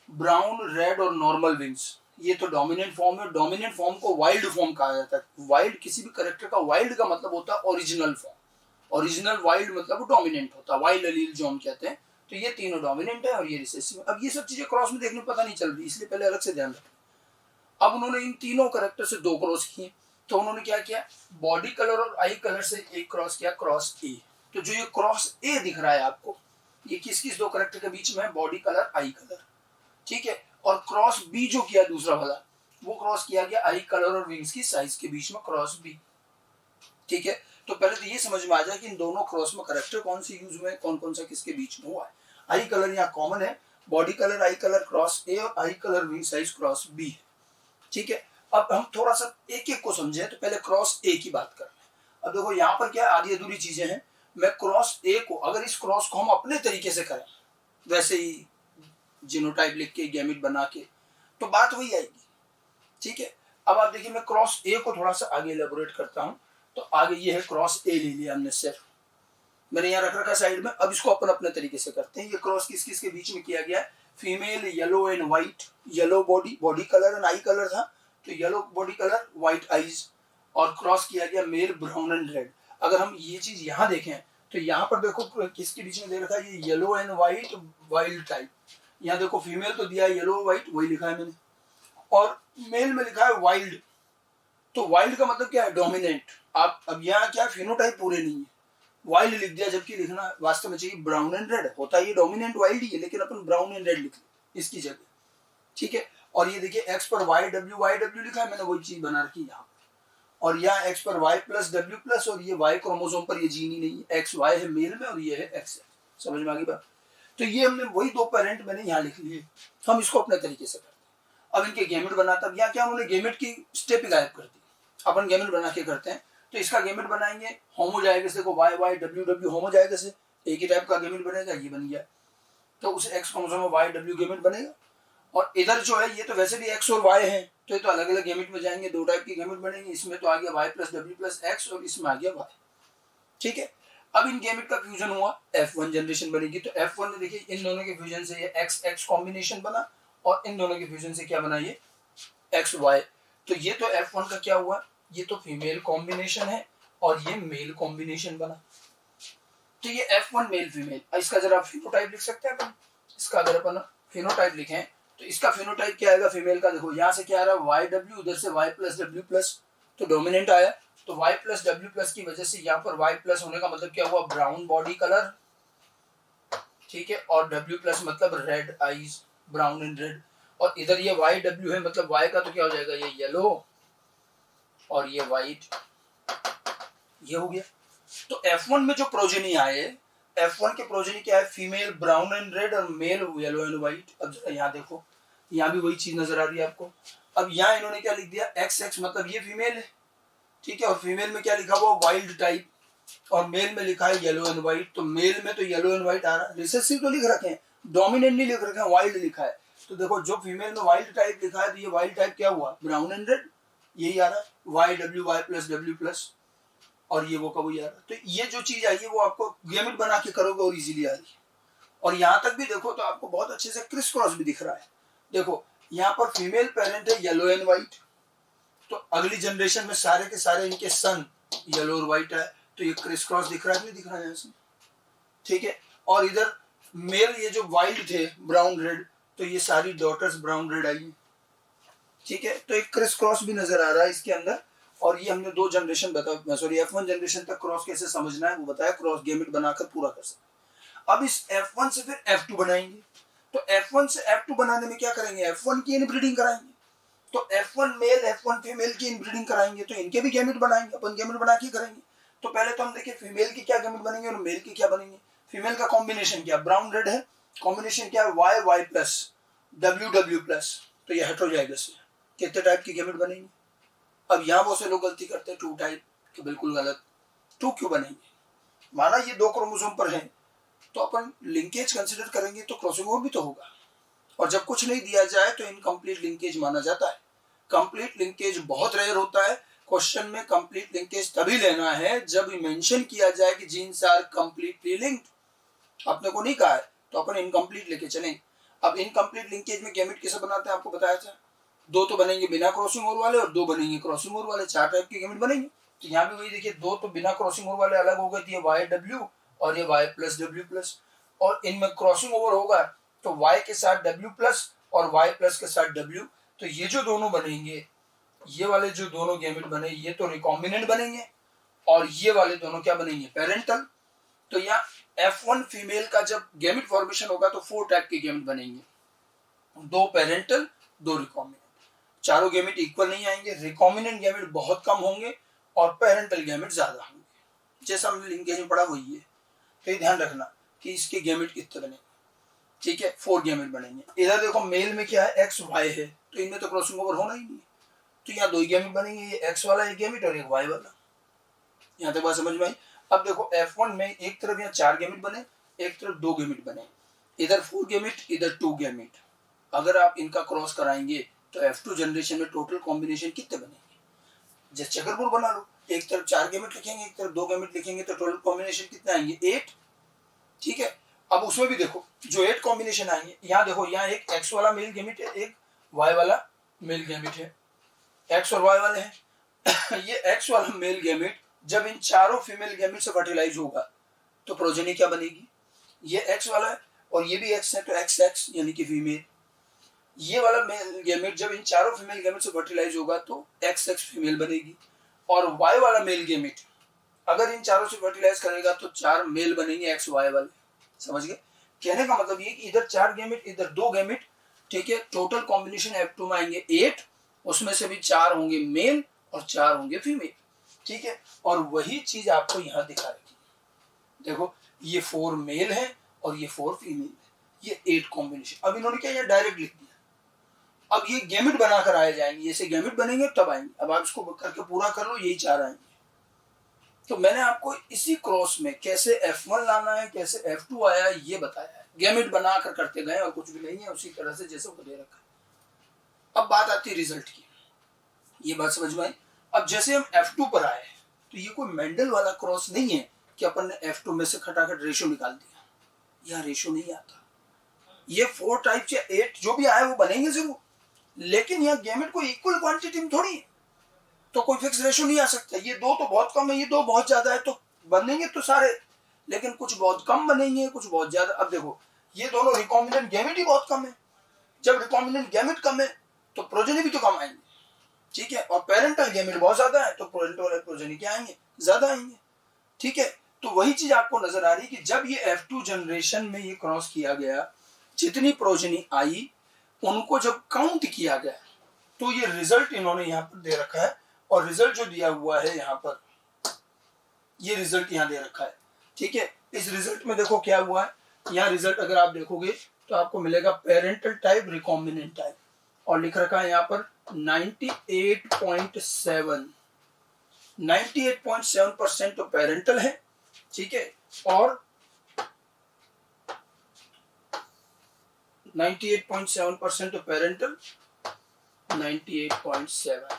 Speaker 1: ब्राउन, रेड और नॉर्मल विंग्स, ये तो डोमिनेंट फॉर्म है। डोमिनेंट फॉर्म को वाइल्ड फॉर्म कहा जाता है। वाइल्ड, किसी भी करेक्टर का वाइल्ड का मतलब होता है ओरिजिनल फॉर्म, ओरिजिनल वाइल्ड मतलब वो डोमिनेंट होता है, वाइल्ड एलील जो हम कहते हैं। तो ये तीनों डोमिनेंट है और ये रिसेसिव है। अब ये सब चीजें क्रॉस में देखने में पता नहीं चल रही, इसलिए पहले अलग से ध्यान रखें। अब उन्होंने इन तीनों करेक्टर से 2 क्रॉस किए, तो उन्होंने क्या किया, बॉडी कलर और आई कलर से एक क्रॉस किया, क्रॉस ए। तो जो ये क्रॉस ए दिख रहा है आपको, ये किस किस 2 करेक्टर के बीच में है, बॉडी कलर, आई कलर, ठीक है। और क्रॉस बी जो किया दूसरा वाला, वो क्रॉस किया गया आई कलर और विंग्स की साइज के बीच में, क्रॉस बी, ठीक है। तो पहले तो ये समझ में आ जाए कि इन दोनों क्रॉस में करेक्टर कौन से यूज हुए, कौन कौन सा किसके बीच में हुआ है। आई कलर यहाँ कॉमन है, body colour eye colour cross A और eye colour wing size cross B है, ठीक है। अब हम थोड़ा सा एक एक को समझें, तो पहले क्रॉस ए की बात कर रहे हैं। अब देखो यहाँ पर क्या आधी अधूरी चीजें हैं। मैं क्रॉस ए को, अगर इस क्रॉस को हम अपने तरीके से करें, वैसे ही जीनोटाइप लिख के गैमेट बना के, तो बात वही आएगी, ठीक है। अब आप देखिए, मैं क्रॉस ए को थोड़ा सा आगे एलेबोरेट करता हूं। तो आगे ये है क्रॉस ए, ले लिया हमने, सिर्फ मैंने यहाँ रख रखा साइड में। अब इसको अपन अपने तरीके से करते हैं। ये क्रॉस किस किस के बीच में किया गया है, female yellow and white, yellow body, body colour and I colour था, तो yellow body colour, white eyes, और क्रॉस किया गया मेल ब्राउन एंड रेड। अगर हम ये चीज यहाँ देखें, तो यहाँ पर देखो किसके बीच में दे रखा है, ये yellow and white wild type. यहाँ देखो फीमेल तो दिया है येलो व्हाइट, वही लिखा है मैंने, और मेल में लिखा है वाइल्ड। तो वाइल्ड का मतलब क्या है, डोमिनेंट। आप अब यहाँ क्या, फिनोटाइप पूरे नहीं है, वाइल्ड लिख दिया, जबकि लिखना वास्तव में चाहिए ब्राउन एंड रेड। होता है ये डोमिनेंट वाइल्ड ही है, लेकिन अपन ब्राउन एंड रेड लिख इसकी जगह, ठीक है। और ये देखिए एक्स पर वाई डब्ल्यू लिखा है, मैंने वही चीज बना रखी यहाँ, और यहाँ एक्स पर वाई प्लस डब्ल्यू प्लस, और ये वाई क्रोमोसोम पर ये जीन ही नहीं है, एक्स वाई है मेल में और ये है एक्स। समझ में आ गई बात। तो ये हमने वही 2 पेरेंट मैंने यहाँ लिख लिए, हम इसको अपने तरीके से करते हैं। अब इनके गैमेट बनाता, अब यहाँ क्या उन्होंने गैमेट की स्टेप गायब कर दी, अपन गैमेट बना के करते हैं। तो इसका गैमेट बनाएंगे होमोजाइगस, देखो Y Y W W homozygous है, एक ही टाइप का गैमेट बनेगा, ये बन गया। तो उस एक्स क्रोमोसोम में वाई डब्ल्यू गैमेट बनेगा। और इधर जो है ये तो वैसे भी एक्स और वाई है, तो ये तो अलग अलग गैमेट में जाएंगे, 2 टाइप की गैमेट बनेंगे। इसमें तो आ गया Y plus W plus X, और इसमें आ गया वाई, ठीक है। अब इन गैमेट का फ्यूजन हुआ, F1 जनरेशन बनेगी। तो F1 में देखिए इन दोनों के फ्यूजन से ये XX कॉम्बिनेशन बना, और इन दोनों के फ्यूजन से क्या बना, ये XY। तो ये तो F1 का क्या हुआ, ये तो फीमेल कॉम्बिनेशन है और ये मेल कॉम्बिनेशन बना। तो ये F1 मेल फीमेल। इसका जरा फिनोटाइप लिख सकते हैं अपन। इसका अगर अपन फिनोटाइप लिखें, तो इसका फिनोटाइप क्या आएगा फीमेल का, देखो यहाँ से क्या आ रहा है, वाई डब्ल्यू, उधर से वाई प्लस डब्ल्यू प्लस, तो डोमिनेंट आया। तो y प्लस डब्ल्यू प्लस की वजह से यहाँ पर y प्लस होने का मतलब क्या हुआ, ब्राउन बॉडी कलर, ठीक है। और w प्लस मतलब red eyes, brown and red. और इधर ये y w है, मतलब y का तो क्या हो जाएगा, ये येलो, और ये वाइट, ये हो गया। तो F1 में जो प्रोजेनी आए, F1 के प्रोजेनी क्या है, फीमेल ब्राउन एंड रेड और मेल येलो एंड व्हाइट। अब यहाँ देखो, यहाँ भी वही चीज नजर आ रही है आपको। अब यहाँ इन्होंने क्या लिख दिया, XX, मतलब ये फीमेल है, ठीक है। और फीमेल में क्या लिखा हुआ, वाइल्ड टाइप, और मेल में लिखा है येलो एंड व्हाइट। तो मेल में तो येलो एंड व्हाइट आ रहा है, रिसेसिव तो लिख रखे हैं, डोमिनेंट नहीं लिख रखे हैं, वाइल्ड लिखा है। तो देखो जो फीमेल में वाइल्ड टाइप लिखा है, तो ये वाइल्ड टाइप क्या हुआ, ब्राउन एंड रेड, यही आ रहा है, Y W Y plus W plus, और ये वो का वही आ रहा है। तो ये जो चीज आई है वो आपको गैमेट बना के करोगे और इजीली आ रही है। और यहाँ तक भी देखो तो आपको बहुत अच्छे से क्रिस क्रॉस भी दिख रहा है। देखो यहाँ पर फीमेल पेरेंट है येलो एंड व्हाइट, तो अगली जनरेशन में सारे के सारे इनके सन येलो और व्हाइट है, तो ये क्रिस क्रॉस दिख रहा है, नहीं दिख रहा है यहाँ से, ठीक है। और इधर मेल ये जो वाइल्ड थे ब्राउन रेड, तो ये सारी डॉटर्स ब्राउन रेड आई है, ठीक है। तो एक क्रिस क्रॉस भी नजर आ रहा है इसके अंदर। और ये हमने 2 जनरेशन F1 जनरेशन तक क्रॉस कैसे समझना है वो बताया, क्रॉस गैमेट बनाकर पूरा कर सकते। अब इस F1 से फिर F2 बनाएंगे, तो F1 से F2 बनाने में क्या करेंगे, F1 की इनब्रीडिंग कराएंगे, तो F1 मेल F1 फीमेल की इनब्रीडिंग कराएंगे, तो इनके भी गैमेट बनाएंगे, अपन गैमेट बना के करेंगे। तो पहले तो हम देखिए फीमेल की क्या गैमेट बनेंगे और मेल की क्या बनेंगे। फीमेल का कॉम्बिनेशन क्या, ब्राउन रेड है, कॉम्बिनेशन क्या है, Y Y plus W W plus, तो ये हेटेरोजाइगस है। कितने टाइप की गैमेट बनेंगे। अब यहाँ बहुत से लोग गलती करते हैं 2 टाइप की, बिल्कुल गलत। 2 क्यों बनेंगे, माना ये 2 क्रोमोसोम पर है तो अपन लिंकेज कंसिडर करेंगे तो क्रॉसिंग ओवर भी तो होगा, और जब कुछ नहीं दिया जाए तो इनकम्प्लीट लिंकेज माना जाता है। कंप्लीट लिंकेज बहुत रेयर होता है। क्वेश्चन में कंप्लीट लिंकेज तभी लेना है जब मेंशन किया जाए कि जीन्स आर कंप्लीटली लिंक्ड। अपने को नहीं कहा है तो अपन इनकम्प्लीट लेके चलें। अब इनकम्प्लीट लिंकेज में गैमेट कैसे बनाते हैं आपको बताया था, 2 तो बनेंगे बिना क्रॉसिंग ओवर वाले और 2 बनेंगे क्रॉसिंग ओवर वाले, 4 टाइप के गैमेट बनेंगे। तो यहाँ भी वही देखिए, 2 तो बिना क्रॉसिंग ओवर वाले अलग हो गए, तो ये वाई डब्ल्यू और ये वाई प्लस डब्ल्यू प्लस, और इनमें क्रॉसिंग ओवर होगा तो y के साथ w प्लस और y प्लस के साथ w, तो ये जो दोनों बनेंगे, ये वाले जो दोनों गैमेट बने ये तो रिकॉम्बिनेंट बनेंगे, और ये वाले दोनों क्या बनेंगे, पेरेंटल। तो यहाँ F1 फीमेल का जब गैमेट फॉर्मेशन होगा तो 4 टाइप के गैमेट बनेंगे, 2 पेरेंटल 2 रिकॉम्बिनेंट। चारों गैमेट इक्वल नहीं आएंगे, रिकॉम्बिनेंट गैमेट बहुत कम होंगे और पेरेंटल गैमेट ज्यादा होंगे। जैसा हमने लिंकेज में पढ़ा वही है, तो ये ध्यान रखना कि इसके गैमेट कितने बनेंगे। ठीक है, 4 गैमेट बनेंगे। इधर देखो मेल में क्या है, एक्स वाई है, तो इनमें तो क्रॉसिंग ओवर होना ही नहीं है, तो यहाँ 2 गैमेट बनेंगे, ये एक्स वाला एक गैमेट और एक वाई वाला। यहाँ तक बात समझ में आई। अब देखो F1 में एक तरफ यहाँ 4 गैमेट बने, एक तरफ 2 गैमेट बने, इधर 4 गैमेट इधर 2 गैमेट। अगर आप इनका क्रॉस कराएंगे तो F2 जनरेशन में टोटल कॉम्बिनेशन कितने बनेंगे, जैसे चेकरबोर्ड बना लो, एक तरफ 4 गैमेट लिखेंगे एक तरफ 2 गैमेट लिखेंगे, तो टोटल कॉम्बिनेशन कितने आएंगे, 8। ठीक है, अब उसमें भी देखो जो 8 कॉम्बिनेशन आएंगे, यहाँ देखो यहाँ एक एक्स वाला मेल गैमेट है, एक वाई वाला मेल गैमेट है, एक्स और वाई वाले हैं। ये एक्स वाला मेल गैमेट जब इन चारों फीमेल गैमेट से फर्टिलाइज होगा तो प्रोजेनी क्या बनेगी, ये एक्स वाला है और ये भी एक्स है, तो एक्स एक्स यानी कि फीमेल। ये वाला मेल गैमेट जब इन चारों फीमेल गैमेट से फर्टिलाइज होगा तो एक्स एक्स फीमेल बनेगी, और वाई वाला मेल गैमेट अगर इन चारों से फर्टिलाइज करेगा तो 4 मेल बनेंगे एक्स वाई वाले। समझ गए, कहने का मतलब ये कि इधर 4 गैमेट इधर 2 गैमेट। ठीक है, टोटल कॉम्बिनेशन F2 में आएंगे 8, उसमें से भी 4 होंगे मेल और 4 होंगे फीमेल। ठीक है, और वही चीज आपको यहाँ दिखा रखी, देखो ये 4 मेल है और ये 4 फीमेल है, ये 8 कॉम्बिनेशन। अब इन्होंने क्या डायरेक्ट लिख दिया, अब ये गैमेट बनाकर आए जाएंगे, ऐसे गैमेट बनेंगे तब आएंगे। अब आप इसको करके पूरा कर लो, यही 4 आएंगे। तो मैंने आपको इसी क्रॉस में कैसे F1 लाना है कैसे F2 आया ये बताया है, गैमेट बनाकर करते गए और कुछ भी नहीं है, उसी तरह से जैसे वो दे रखा है। अब बात आती है रिजल्ट की, ये बात समझ में आई। अब जैसे हम F2 पर आए तो ये कोई मेंडल वाला क्रॉस नहीं है कि अपन ने F2 में से खटाखट रेशियो निकाल दिया, यह रेशियो नहीं आता। ये 4 टाइप से 8 जो भी आए वो बनेंगे जरूर, लेकिन यहाँ गैमेट को इक्वल क्वांटिटी में थोड़ी है, तो कोई फिक्स रेशियो नहीं आ सकता। ये 2 तो बहुत कम है, ये 2 बहुत ज्यादा है, तो बनेंगे तो सारे, लेकिन कुछ बहुत कम बनेंगे कुछ बहुत ज्यादा। अब देखो ये दोनों रिकॉम्बिनेंट गैमेट ही बहुत कम है, जब रिकॉम्बिनेंट गैमेट कम है तो प्रोजेनी भी तो कम आएंगे। ठीक है, और पेरेंटल गैमेट बहुत ज्यादा है तो पेरेंटल प्रोजेनी क्या आएंगे, ज्यादा आएंगे। ठीक है, तो वही चीज आपको नजर आ रही है कि जब ये F2 जनरेशन में ये क्रॉस किया गया, जितनी प्रोजेनी आई उनको जब काउंट किया गया तो ये रिजल्ट इन्होंने यहाँ पर दे रखा है, और रिजल्ट जो दिया हुआ है यहाँ पर, ये रिजल्ट यहाँ दे रखा है। ठीक है, इस रिजल्ट में देखो क्या हुआ है, यहाँ रिजल्ट अगर आप देखोगे तो आपको मिलेगा पेरेंटल टाइप रिकॉम्बिनेंट टाइप, और लिख रखा है यहाँ पर 98.7% तो पेरेंटल है। ठीक है, और 98.7% तो पेरेंटल, 98.7,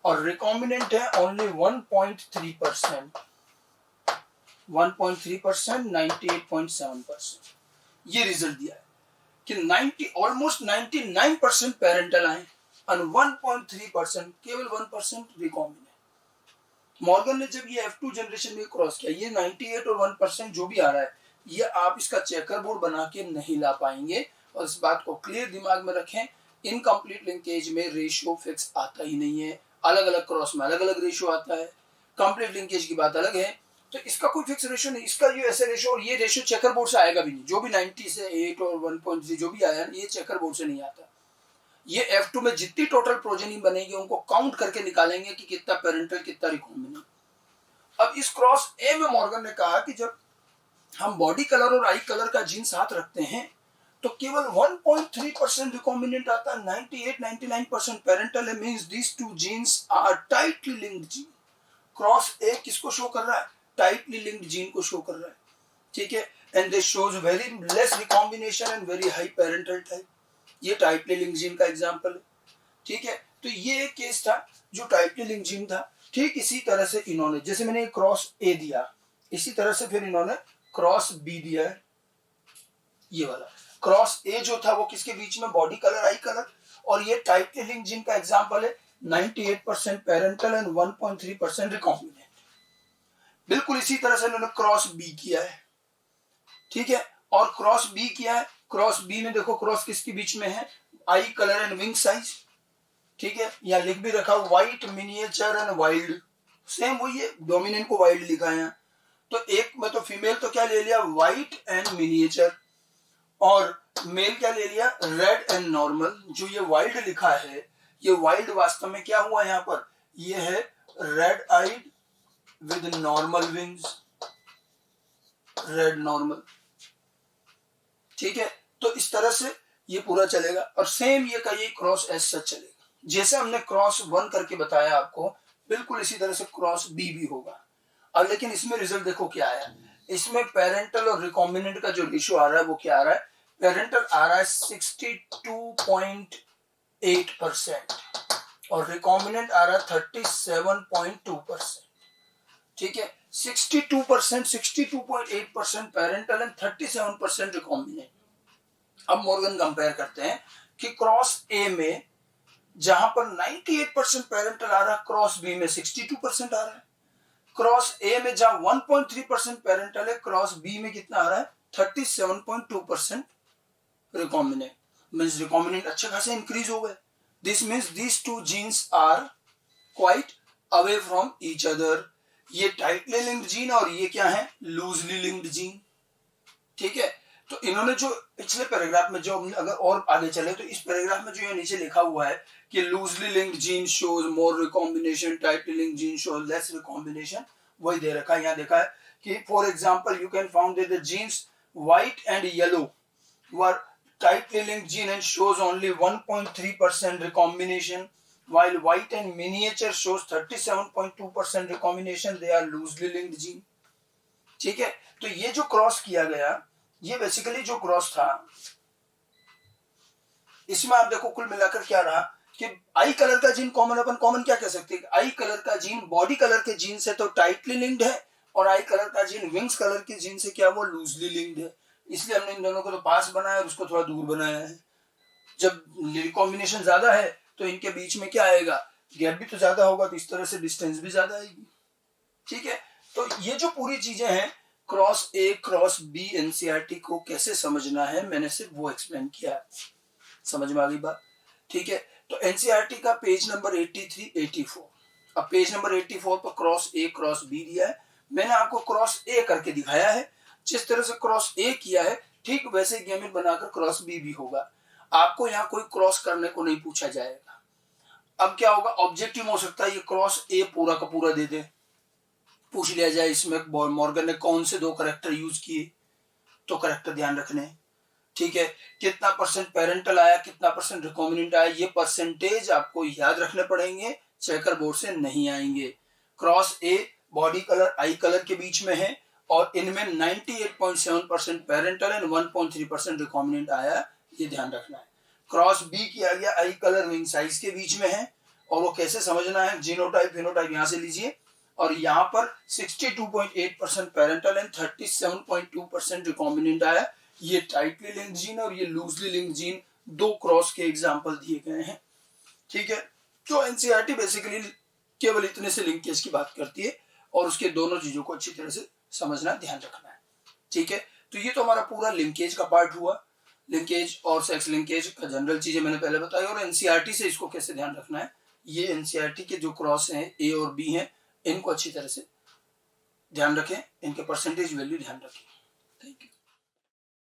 Speaker 1: और रिकॉम्बिनेंट है ओनली 1.3%, 1.3%, 98.7%। ये रिजल्ट दिया है कि 90 ऑलमोस्ट 99% पेरेंटल आए और 1.3% केवल 1% रिकॉम्बिनेंट। मॉर्गन ने जब ये F2 जनरेशन में क्रॉस किया, ये 98 और 1% जो भी आ रहा है ये आप इसका चेकर बोर्ड बना के नहीं ला पाएंगे, और इस बात को क्लियर दिमाग में रखें, इनकम्प्लीट लिंकेज में रेशियो फिक्स आता ही नहीं है, अलग अलग क्रॉस में अलग अलग रेशियो आता है। कंप्लीट लिंकेज की बात अलग है, तो इसका कोई फिक्स रेशियो नहीं, इसका ये ऐसे रेशियो, और ये रेशियो चेकर बोर्ड से आएगा भी नहीं। जो भी 90 से 8 और 1.3 जो भी आया ये चेकर बोर्ड से नहीं आता। ये F2 में जितनी टोटल प्रोजेनी बनेगी उनको काउंट करके निकालेंगे कि कितना पेरेंटल कितना रिकॉम्बिनेंट। अब इस क्रॉस ए में मॉर्गन ने कहा कि जब हम बॉडी कलर और आई कलर का जीन साथ रखते हैं तो केवल 1.3% रिकॉम्बिनेंट आता है, 98-99% पेरेंटल है, means these two genes are tightly linked gene. Cross A किसको शो कर रहा है? टाइटली लिंक्ड जीन को शो कर रहा है, ठीक है। And this shows very less recombination and very high parental type. ये टाइटली लिंक्ड जीन का एग्जांपल है, ठीक है। तो ये एक केस था जो टाइटली लिंक्ड जीन था। ठीक इसी तरह से इन्होंने, जैसे मैंने क्रॉस ए दिया, इसी तरह से फिर इन्होंने क्रॉस बी दिया है। ये वाला क्रॉस ए जो था वो किसके बीच में? Body colour eye colour. और ये टाइटली लिंक्ड जीन का एग्जांपल है, 98% पेरेंटल एंड 1.3% रिकॉम्बिनेंट। बिल्कुल इसी तरह से इन्होंने क्रॉस बी किया है, ठीक है। और क्रॉस बी किया है, क्रॉस बी में देखो क्रॉस किसके बीच में है? Eye colour and wing size, ठीक है। यहाँ लिख भी रखा white miniature and wild, same वही है, डोमिनेंट को वाइल्ड लिखा है। तो एक में तो फीमेल तो क्या ले लिया? व्हाइट एंड मिनिएचर, और मेल क्या ले लिया? Red and normal. जो ये वाइल्ड लिखा है, ये वाइल्ड वास्तव में क्या हुआ यहाँ पर? ये है red eyed with normal wings, red normal, ठीक है। तो इस तरह से ये पूरा चलेगा, और सेम ये का ये क्रॉस एस सच चलेगा। जैसे हमने क्रॉस 1 करके बताया आपको, बिल्कुल इसी तरह से क्रॉस बी भी होगा। अब लेकिन इसमें रिजल्ट देखो क्या आया। इसमें पेरेंटल और रिकॉम्बिनेंट का जो रेशियो आ रहा है वो क्या आ रहा है? पेरेंटल आ रहा है 62.8% और रिकॉम्बिनेंट आ रहा है 37.2%, ठीक है। 62%, 62.8% पेरेंटल एंड 37% रिकॉम्बिनेंट। अब मॉर्गन कंपेयर करते हैं कि क्रॉस ए में जहां पर 98% पेरेंटल आ रहा है, क्रॉस बी में 62% आ रहा है। क्रॉस ए में जहां 1.3% पेरेंटल है, क्रॉस बी में कितना आ रहा है? 37.2% रिकॉम्बिनेंट। मींस रिकॉम्बिनेंट अच्छे खासे इंक्रीज हो गए। This means these two genes are quite away from each other. ये टाइटली लिंक्ड जीन और ये क्या है? लूजली लिंक्ड जीन, ठीक है। तो इन्होंने जो पिछले पैराग्राफ में, जो अगर और आगे चले तो इस पैराग्राफ में जो ये नीचे लिखा हुआ है कि loosely linked gene shows more recombination, tightly linked gene shows less recombination, वही दे रखा है। यहाँ देखा है कि for example you can found that the genes white and yellow were tightly linked gene and shows only 1.3% recombination, while white and miniature shows 37.2% recombination. They are loosely linked gene, ठीक है। तो ये जो क्रॉस किया गया, ये basically जो cross था, इसमें आप देखो कुल मिलाकर क्या रहा कि आई कलर का जीन कॉमन, अपन कॉमन क्या कह सकते हैं? आई कलर का जीन बॉडी कलर के जीन से तो टाइटली लिंक्ड है, और आई कलर का जीन विंग्स कलर के जीन से क्या? वो लूजली लिंक्ड है। इसलिए हमने इन दोनों को तो पास बनाया और उसको थोड़ा दूर बनाया है। जब रिकॉम्बिनेशन ज्यादा है तो इनके बीच में क्या आएगा? गैप भी तो ज्यादा होगा, तो इस तरह से डिस्टेंस भी ज्यादा आएगी, ठीक है। तो ये जो पूरी चीजें हैं, cross A cross B NCERT को कैसे समझना है, मैंने सिर्फ वो एक्सप्लेन किया। समझ में आ गई बात, ठीक है। तो एनसीईआरटी का पेज नंबर 83, 84। अब पेज नंबर 84 पर क्रॉस ए क्रॉस बी दिया है। मैंने आपको क्रॉस ए करके दिखाया है। जिस तरह से क्रॉस ए किया है, ठीक वैसे गैमेट बनाकर क्रॉस बी भी होगा। आपको यहाँ कोई क्रॉस करने को नहीं पूछा जाएगा। अब क्या होगा? ऑब्जेक्टिव हो सकता है ये क्रॉस ए पूरा का पूरा दे दे, पूछ लिया जाए इसमें मॉर्गन ने कौन से 2 करेक्टर यूज किए, तो करेक्टर ध्यान रखने, ठीक है। कितना परसेंट पेरेंटल आया, कितना परसेंट रिकॉम्बिनेंट आया, ये परसेंटेज आपको याद रखने पड़ेंगे, चेकर बोर्ड से नहीं आएंगे। Cross a body colour eye colour के बीच में है और इनमें 98.7% पेरेंटल एंड 1.3% रिकॉम्बिनेंट आया, ये ध्यान रखना है। क्रॉस बी किया गया आई कलर विंग साइज के बीच में है, और वो कैसे समझना है? जीनोटाइप फिनोटाइप यहां से लीजिए, और यहाँ पर 62.8% पेरेंटल एंड 37.2% रिकॉम्बिनेंट आया। ये टाइटली लिंक्ड जीन और ये लूजली लिंक्ड जीन 2 क्रॉस के एग्जांपल दिए गए हैं, ठीक है। तो एनसीईआरटी बेसिकली केवल इतने से लिंकेज की बात करती है, और उसके दोनों चीजों को अच्छी तरह से समझना, ध्यान रखना है, ठीक है। तो ये तो हमारा पूरा लिंकेज का पार्ट हुआ। लिंकेज और सेक्स लिंकेज का जनरल चीजें मैंने पहले बताई, और एनसीईआरटी से इसको कैसे ध्यान रखना है, ये एनसीईआरटी के जो क्रॉस हैं ए और बी हैं, इनको अच्छी तरह से ध्यान रखें, इनके परसेंटेज वैल्यू ध्यान रखें। Thank you.